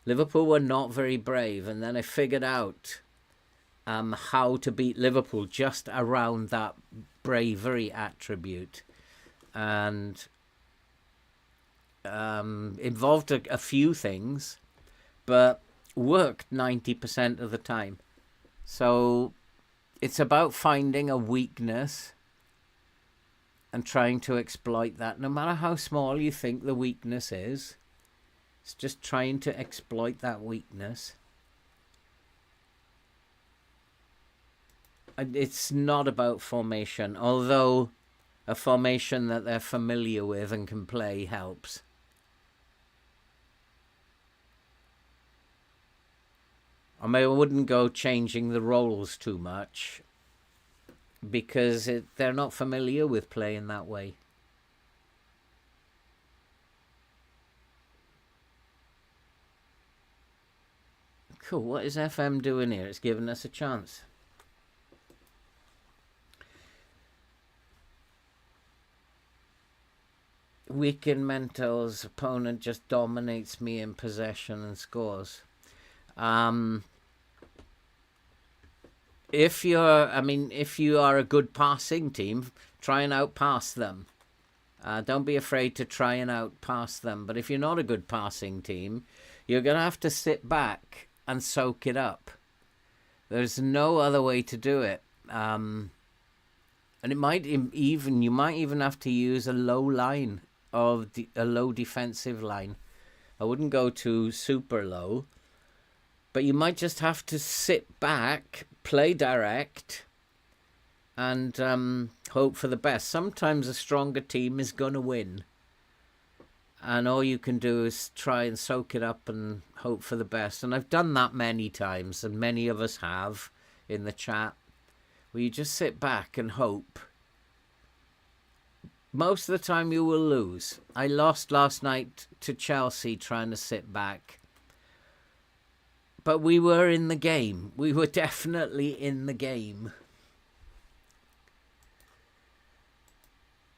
Liverpool were not very brave. And then I figured out how to beat Liverpool just around that bravery attribute. And involved a few things, but worked 90% of the time. So it's about finding a weakness and trying to exploit that, no matter how small you think the weakness is. It's just trying to exploit that weakness. And it's not about formation, although a formation that they're familiar with and can play helps. I mean, I wouldn't go changing the roles too much because they're not familiar with playing that way. Cool, what is FM doing here? It's giving us a chance. Weakened mentals, opponent just dominates me in possession and scores. If you are a good passing team, try and outpass them. Don't be afraid to try and outpass them. But if you're not a good passing team, you're going to have to sit back and soak it up. There's no other way to do it. And you might even have to use a low line a low defensive line. I wouldn't go too super low. But you might just have to sit back, play direct, and hope for the best. Sometimes a stronger team is going to win. And all you can do is try and soak it up and hope for the best. And I've done that many times, and many of us have in the chat, where you just sit back and hope. Most of the time you will lose. I lost last night to Chelsea trying to sit back. But we were in the game. We were definitely in the game.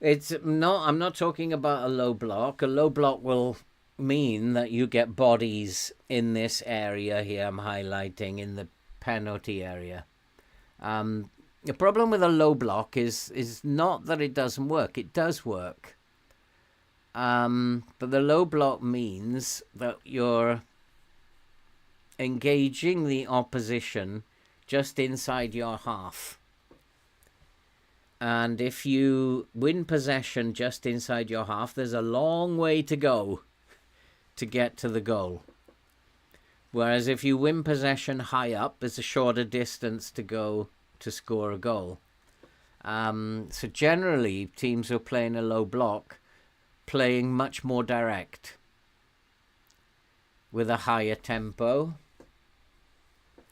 I'm not talking about a low block. A low block will mean that you get bodies in this area here I'm highlighting in the penalty area. The problem with a low block is not that it doesn't work. It does work. But the low block means that you're engaging the opposition just inside your half. And if you win possession just inside your half, there's a long way to go to get to the goal. Whereas if you win possession high up, there's a shorter distance to go to score a goal. So generally, teams who are playing a low block, playing much more direct with a higher tempo,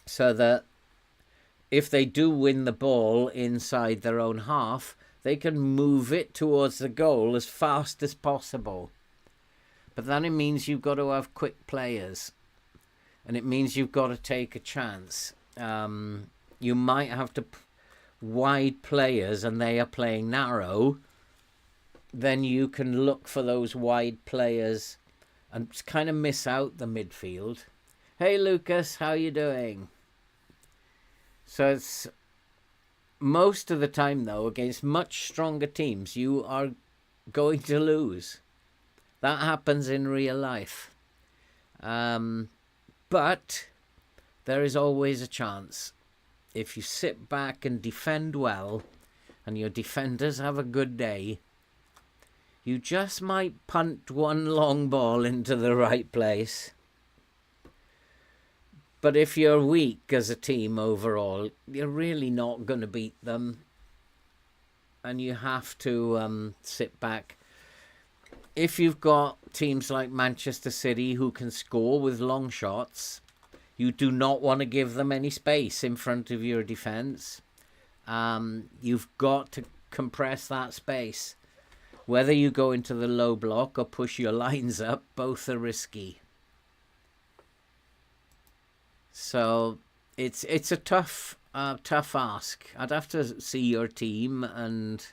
so that if they do win the ball inside their own half, they can move it towards the goal as fast as possible. But then it means you've got to have quick players, and it means you've got to take a chance. You might have to wide players and they are playing narrow, then you can look for those wide players and kind of miss out the midfield. Hey Lucas, how you doing? So it's most of the time though, against much stronger teams, you are going to lose. That happens in real life. But there is always a chance. If you sit back and defend well, and your defenders have a good day, you just might punt one long ball into the right place. But if you're weak as a team overall, you're really not going to beat them. and you have to sit back. If you've got teams like Manchester City who can score with long shots, you do not want to give them any space in front of your defence. You've got to compress that space. Whether you go into the low block or push your lines up, both are risky. So it's a tough ask. I'd have to see your team and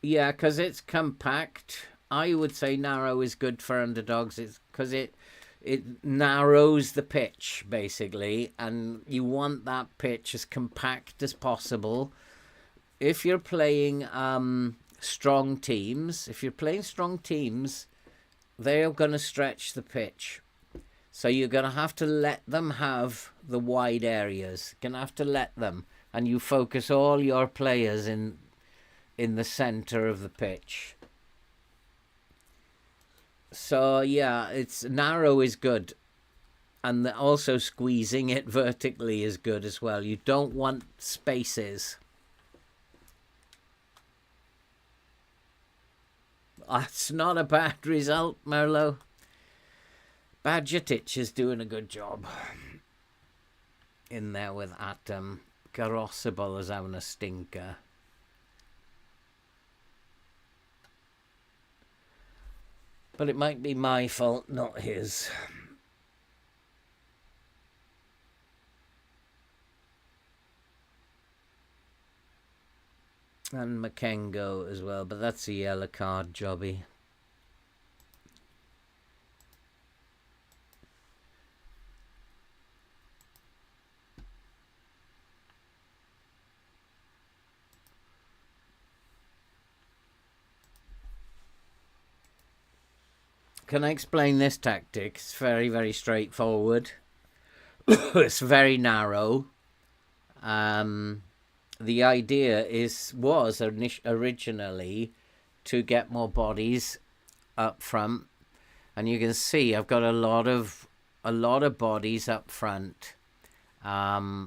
yeah, because it's compact. I would say narrow is good for underdogs. It's because it narrows the pitch basically, and you want that pitch as compact as possible. If you're playing strong teams, they are going to stretch the pitch. So you're going to have to let them have the wide areas. You're going to have to let them, and you focus all your players in the center of the pitch. So yeah, it's narrow is good, and also squeezing it vertically is good as well. You don't want spaces. That's not a bad result, Merlot. Badgertich is doing a good job in there with Atom. Garosable is having a stinker. But it might be my fault, not his. And Makengo as well, but that's a yellow card jobby. Can I explain this tactic? It's very, very straightforward. It's very narrow. The idea was originally to get more bodies up front, and you can see I've got a lot of bodies up front. They're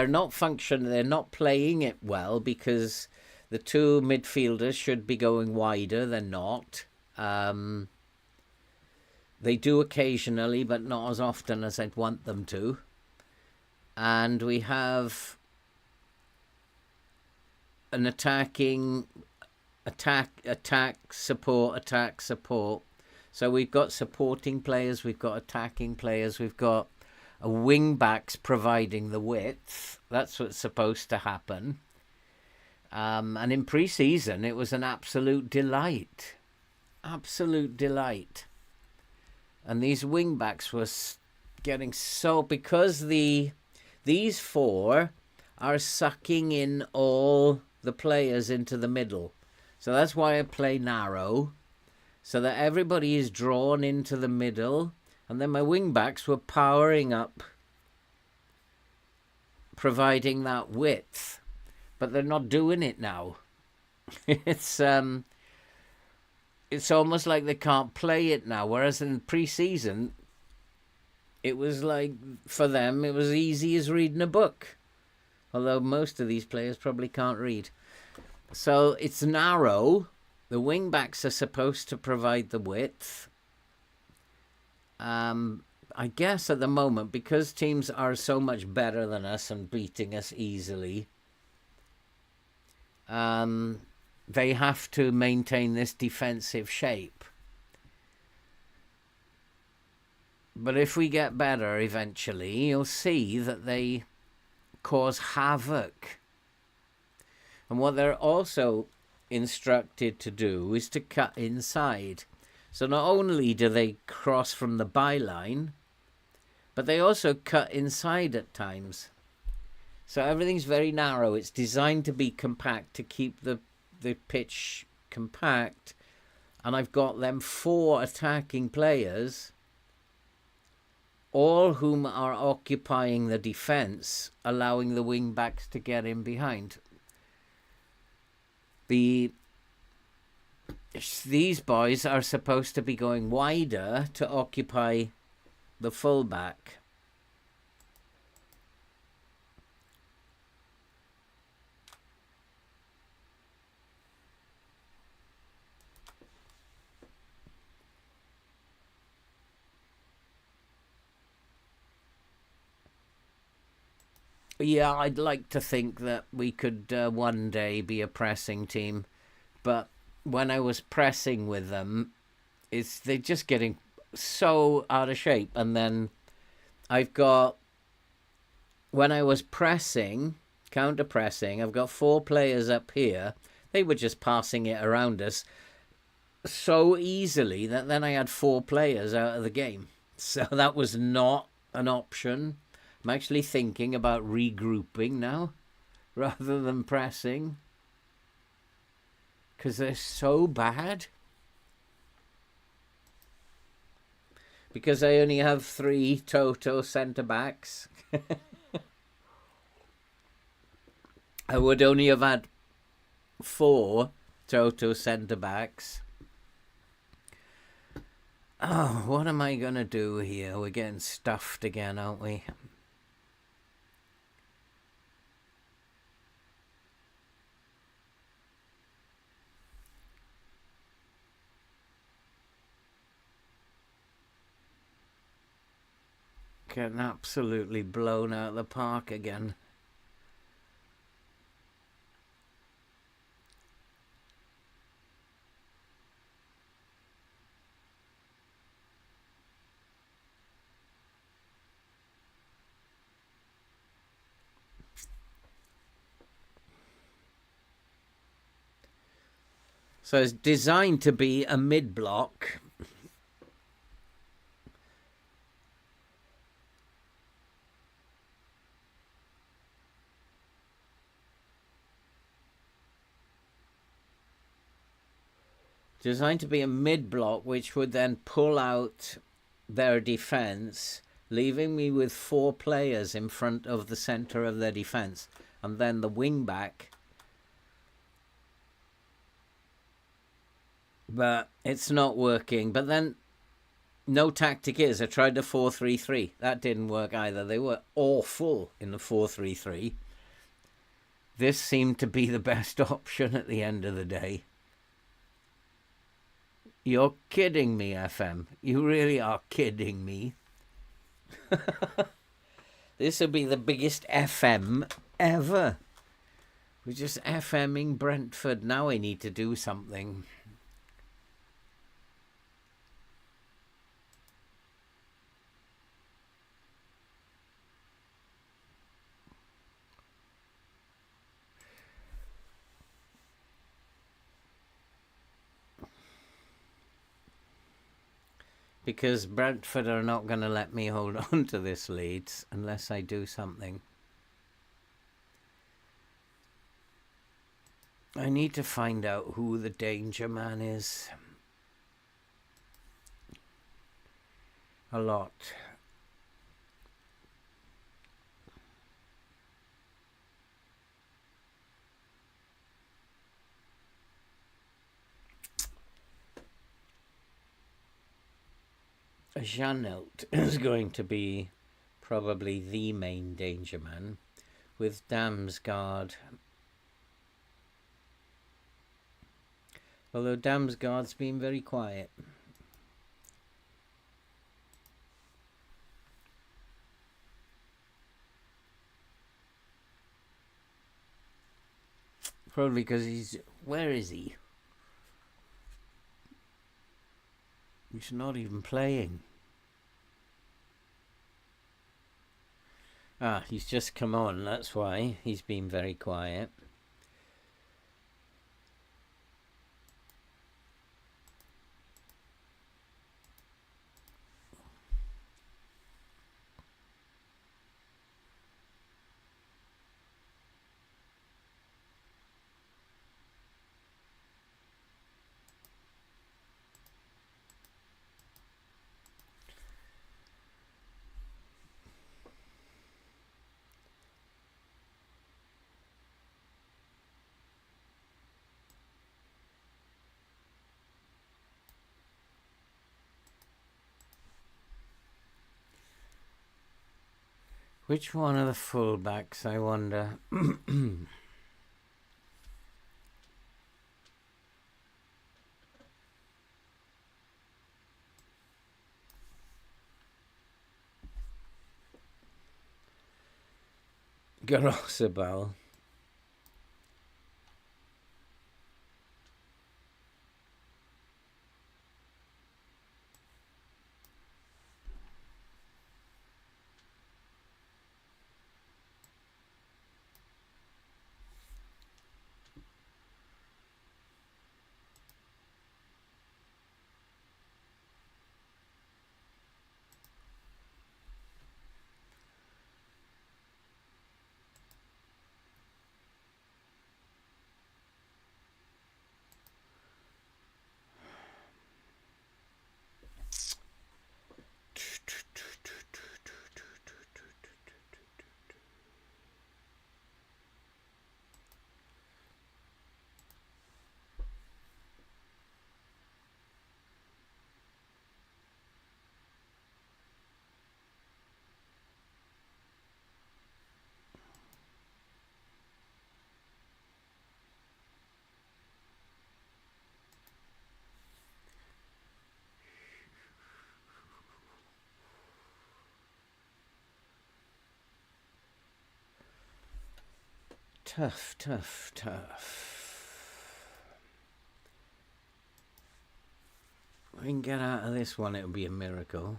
not playing it well because the two midfielders should be going wider. They're not. They do occasionally, but not as often as I'd want them to. And we have an attack, support. So we've got supporting players, we've got attacking players, we've got a wing backs providing the width. That's what's supposed to happen. And in pre-season, it was an absolute delight. Absolute delight. And these wing backs were getting so, because these four are sucking in all the players into the middle. So that's why I play narrow, so that everybody is drawn into the middle, and then my wing backs were powering up, providing that width. But they're not doing it now. It's almost like they can't play it now, whereas in pre-season, it was like, for them, it was easy as reading a book. Although most of these players probably can't read. So it's narrow. The wing backs are supposed to provide the width. I guess at the moment, because teams are so much better than us and beating us easily, they have to maintain this defensive shape. But if we get better eventually, you'll see that they cause havoc. And what they're also instructed to do is to cut inside. So not only do they cross from the byline, but they also cut inside at times. So everything's very narrow. It's designed to be compact, to keep the pitch compact. And I've got them 4 attacking players, all whom are occupying the defence, allowing the wing backs to get in behind. these boys are supposed to be going wider to occupy the fullback. Yeah, I'd like to think that we could one day be a pressing team, but when I was pressing with them, they're just getting so out of shape. And then I've got, when I was pressing, counter pressing, I've got 4 players up here. They were just passing it around us so easily that then I had 4 players out of the game. So that was not an option. I'm actually thinking about regrouping now rather than pressing because they're so bad. Because I only have 3 total centre-backs. I would only have had 4 total centre-backs. Oh, what am I going to do here? We're getting stuffed again, aren't we? Getting absolutely blown out of the park again. So it's designed to be a mid-block. Designed to be a mid-block, which would then pull out their defence, leaving me with 4 players in front of the centre of their defence. And then the wing-back. But it's not working. But then, no tactic is. I tried the 4-3-3. That didn't work either. They were awful in the 4-3-3. This seemed to be the best option at the end of the day. You're kidding me, FM. You really are kidding me. This will be the biggest FM ever. We're just FMing Brentford. Now I need to do something. Because Brentford are not going to let me hold on to this lead unless I do something. I need to find out who the danger man is. A lot. Janelt is going to be probably the main danger man, with Damsgaard. Although Damsgaard's been very quiet. Probably because he's... Where is he? He's not even playing. Ah, he's just come on, that's why. He's been very quiet. Which one are the fullbacks, I wonder? Garosabal. Tough, tough, tough. If we can get out of this one, it would be a miracle.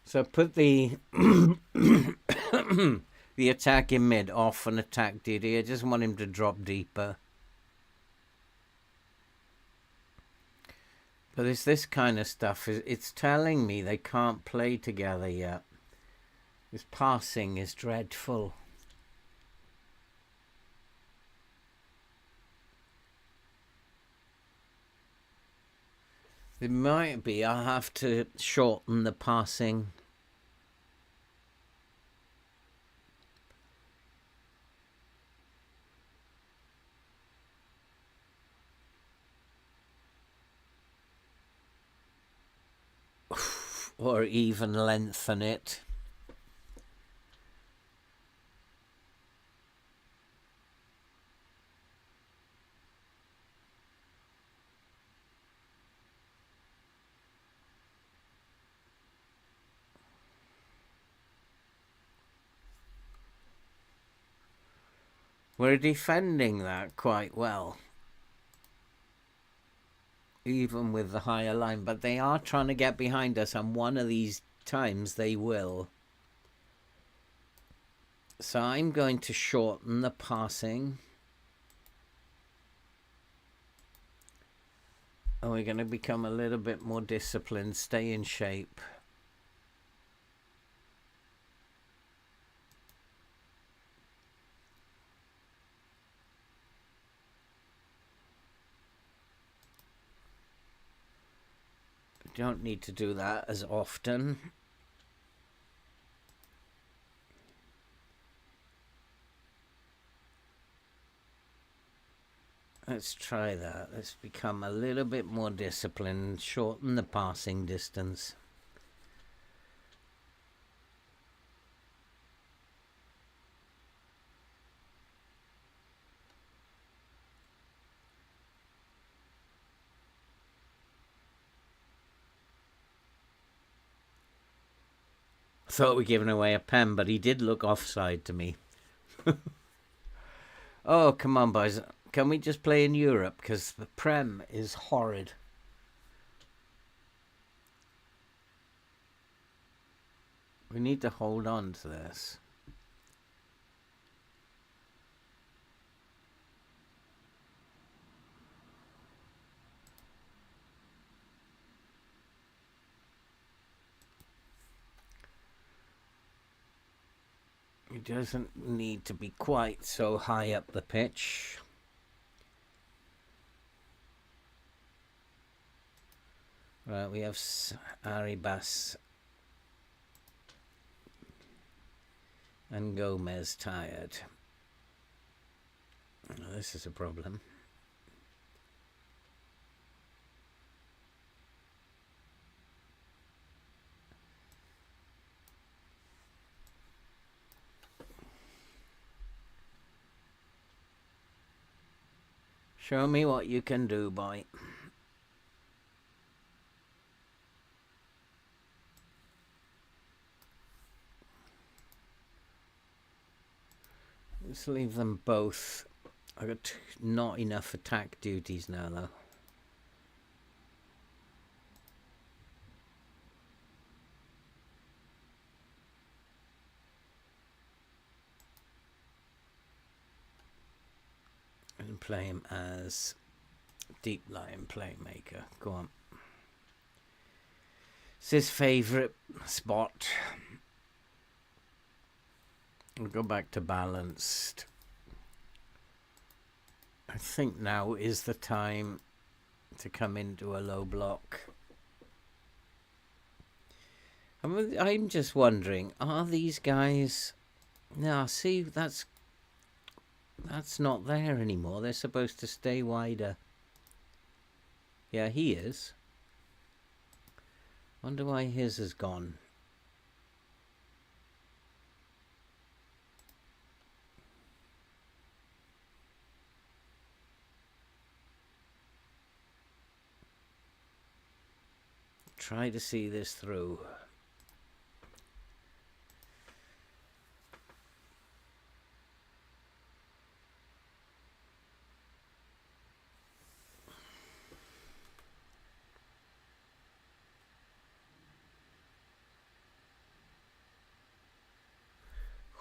So put the the attack in mid off and attack Didi. I just want him to drop deeper. But it's this kind of stuff. It's telling me they can't play together yet. This passing is dreadful. It might be I'll have to shorten the passing. Or even lengthen it. We're defending that quite well, even with the higher line, but they are trying to get behind us, and one of these times they will. So I'm going to shorten the passing. And we're going to become a little bit more disciplined, stay in shape. Don't need to do that as often. Let's try that. Let's become a little bit more disciplined, shorten the passing distance. Thought we'd given away a pen, but he did look offside to me. Oh, come on, boys. Can we just play in Europe? Because the Prem is horrid. We need to hold on to this. It doesn't need to be quite so high up the pitch. Right, we have Arribas and Gomez tired. Oh, this is a problem. Show me what you can do, boy. Let's leave them both. I've got not enough attack duties now, though. And play him as Deep Lion Playmaker. Go on. It's his favourite spot. We'll go back to balanced. I think now is the time to come into a low block. I'm just wondering, are these guys... No, see, that's not there anymore. They're supposed to stay wider. Yeah, he is. Wonder why his is gone. Try to see this through.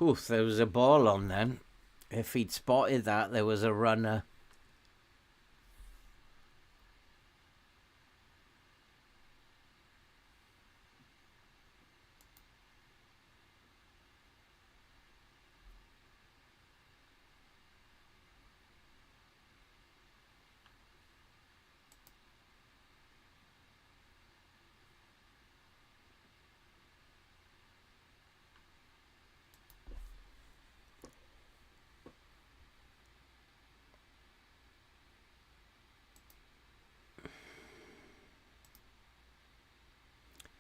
Oof, there was a ball on then. If he'd spotted that, there was a runner.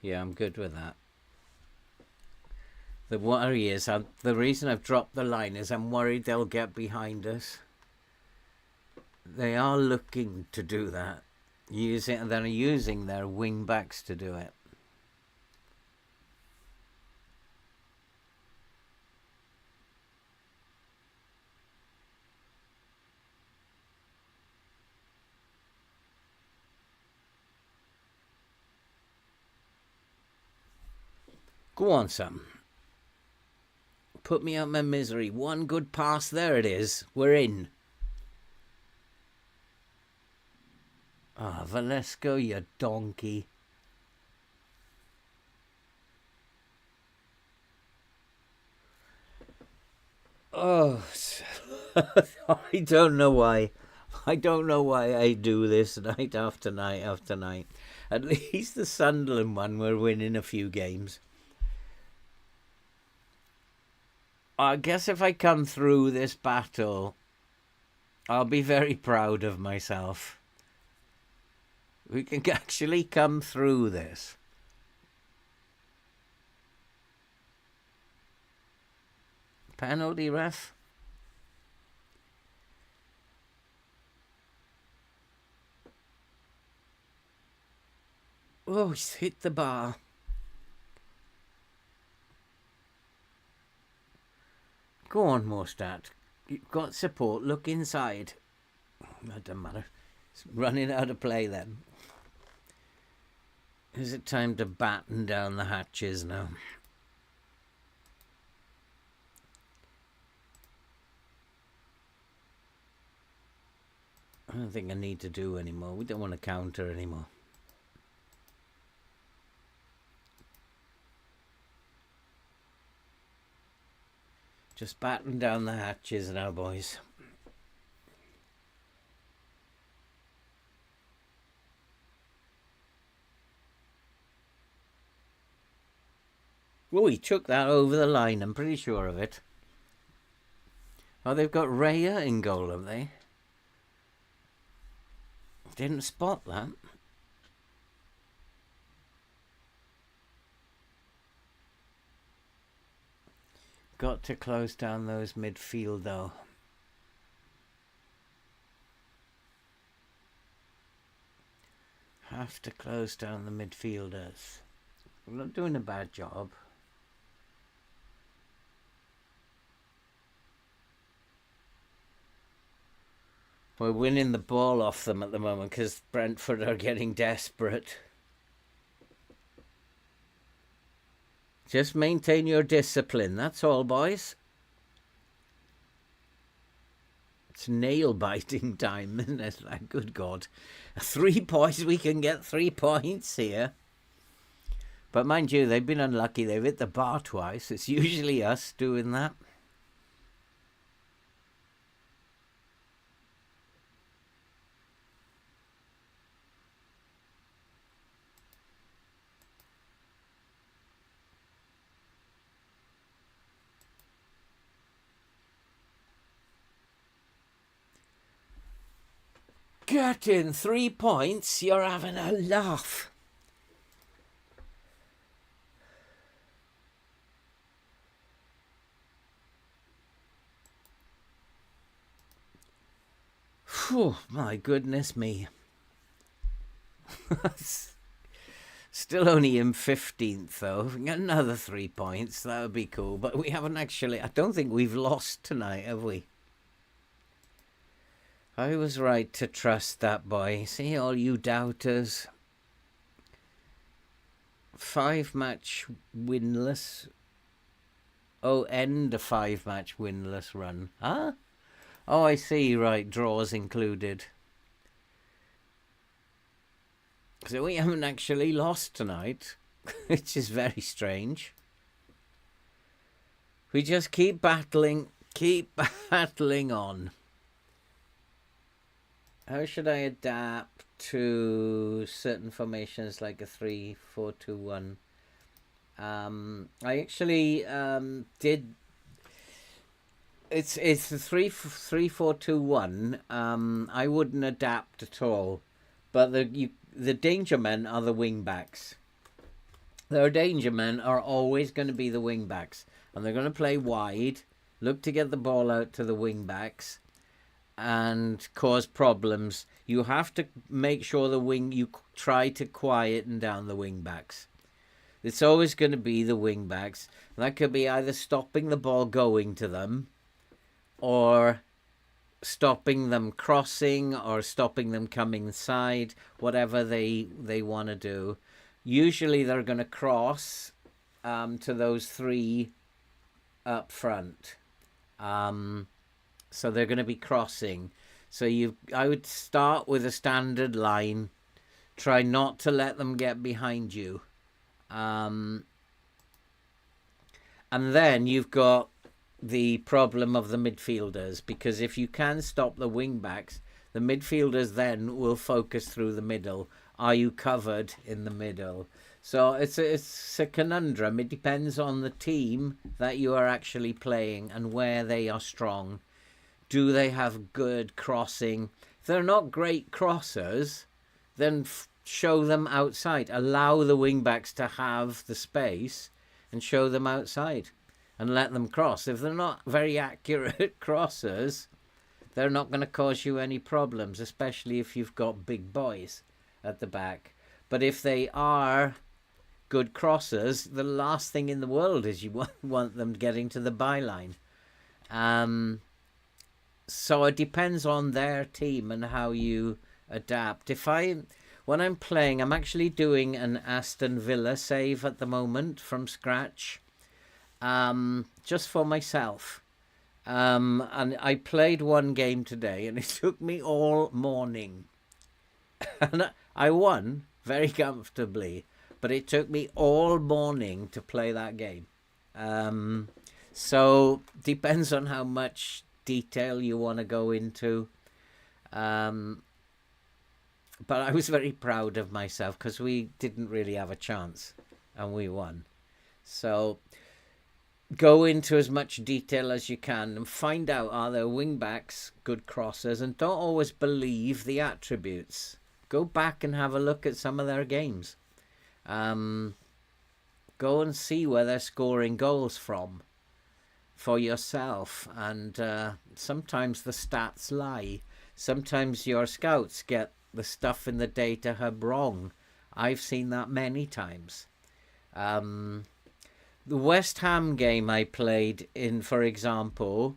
Yeah, I'm good with that. The worry is, the reason I've dropped the line is I'm worried they'll get behind us. They are looking to do that. They're using their wing backs to do it. Go on, Sam. Put me out my misery. One good pass. There it is. We're in. Ah, Valesco, you donkey. Oh, I don't know why. I don't know why I do this night after night after night. At least the Sunderland one, we're winning a few games. I guess if I come through this battle, I'll be very proud of myself. We can actually come through this. Penalty, ref. Oh, he's hit the bar. Go on, Mostert. You've got support. Look inside. That doesn't matter. It's running out of play then. Is it time to batten down the hatches now? I don't think I need to do anymore. We don't want to counter anymore. Just batten down the hatches now, boys. Oh, he took that over the line. I'm pretty sure of it. Oh, they've got Raya in goal, have they? Didn't spot that. Got to close down those midfield, though. Have to close down the midfielders. We're not doing a bad job. We're winning the ball off them at the moment because Brentford are getting desperate. Just maintain your discipline. That's all, boys. It's nail-biting time, isn't it? Like, good God. 3 points, we can get 3 points here. But mind you, they've been unlucky. They've hit the bar twice. It's usually us doing that. Getting 3 points, you're having a laugh. Whew, my goodness me. Still only in 15th, though. If we can get another 3 points, that would be cool. But we haven't actually... I don't think we've lost tonight, have we? I was right to trust that boy. See, all you doubters. 5-match winless. Oh, end a 5-match winless run. Huh? Oh, I see. Right, draws included. So we haven't actually lost tonight, which is very strange. We just keep battling on. How should I adapt to certain formations like a 3-4-2-1? I actually did. It's a 3-4-2-1. I wouldn't adapt at all, but the danger men are the wing backs. Their danger men are always going to be the wing backs, and they're going to play wide, look to get the ball out to the wing backs, and cause problems. You have to make sure you try to quieten down the wing backs. It's always going to be the wing backs. That could be either stopping the ball going to them, or stopping them crossing, or stopping them coming inside, whatever they want to do. Usually they're going to cross to those 3 up front. So they're going to be crossing. So I would start with a standard line. Try not to let them get behind you. And then you've got the problem of the midfielders, because if you can stop the wing backs, the midfielders then will focus through the middle. Are you covered in the middle? So it's a conundrum. It depends on the team that you are actually playing and where they are strong. Do they have good crossing? If they're not great crossers, then show them outside. Allow the wing backs to have the space and show them outside and let them cross. If they're not very accurate crossers, they're not going to cause you any problems, especially if you've got big boys at the back. But if they are good crossers, the last thing in the world is you want them getting to the byline. So it depends on their team and how you adapt. When I'm playing, I'm actually doing an Aston Villa save at the moment from scratch, just for myself. And I played one game today, and it took me all morning. And I won very comfortably, but it took me all morning to play that game. So depends on how much detail you want to go into. But I was very proud of myself because we didn't really have a chance and we won. So go into as much detail as you can and find out, are their wing backs good crossers, and don't always believe the attributes. Go back and have a look at some of their games. Go and see where they're scoring goals from for yourself. And sometimes the stats lie. Sometimes your scouts get the stuff in the data hub wrong. I've seen that many times. The West Ham game I played in, for example,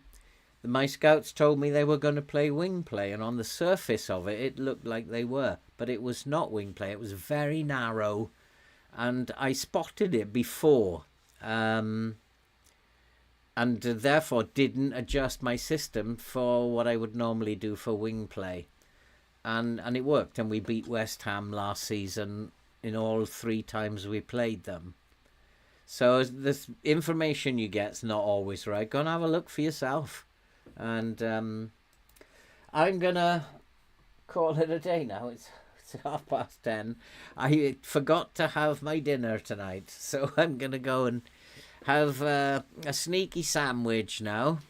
my scouts told me they were going to play wing play, and on the surface of it, it looked like they were, but it was not wing play. It was very narrow, and I spotted it before, and therefore didn't adjust my system for what I would normally do for wing play, and it worked, and we beat West Ham last season in all 3 times we played them. So this information you get's not always right. Go and have a look for yourself. And I'm going to call it a day now. It's 10:30. I forgot to have my dinner tonight. So I'm going to go and have a sneaky sandwich now.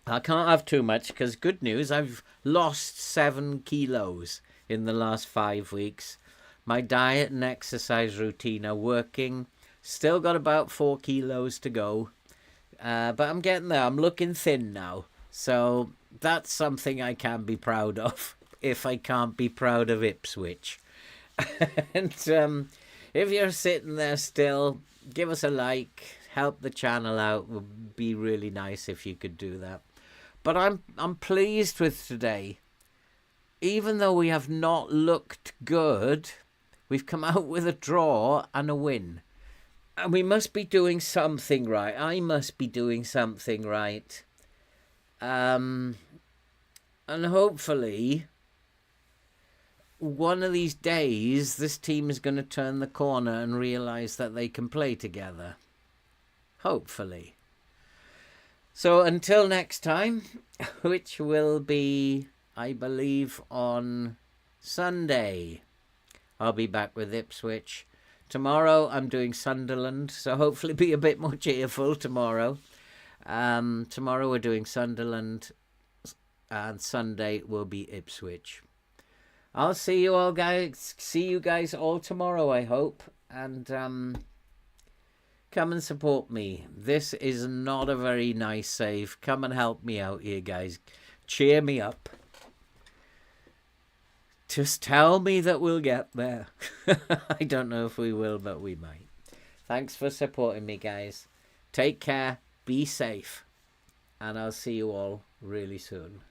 I can't have too much because, good news, I've lost 7 kilos in the last 5 weeks. My diet and exercise routine are working. Still got about 4 kilos to go, but I'm getting there. I'm looking thin now, so that's something I can be proud of, if I can't be proud of Ipswich. And if you're sitting there still, give us a like, help the channel out. Would be really nice if you could do that. But I'm pleased with today. Even though we have not looked good, we've come out with a draw and a win. And we must be doing something right. I must be doing something right. And hopefully, one of these days, this team is going to turn the corner and realise that they can play together. Hopefully. So until next time, which will be, I believe, on Sunday, I'll be back with Ipswich. Tomorrow I'm doing Sunderland, so hopefully be a bit more cheerful tomorrow. Tomorrow we're doing Sunderland, and Sunday will be Ipswich. I'll see you all guys. See you guys all tomorrow, I hope, and come and support me. This is not a very nice save. Come and help me out here, guys. Cheer me up. Just tell me that we'll get there. I don't know if we will, but we might. Thanks for supporting me, guys. Take care. Be safe. And I'll see you all really soon.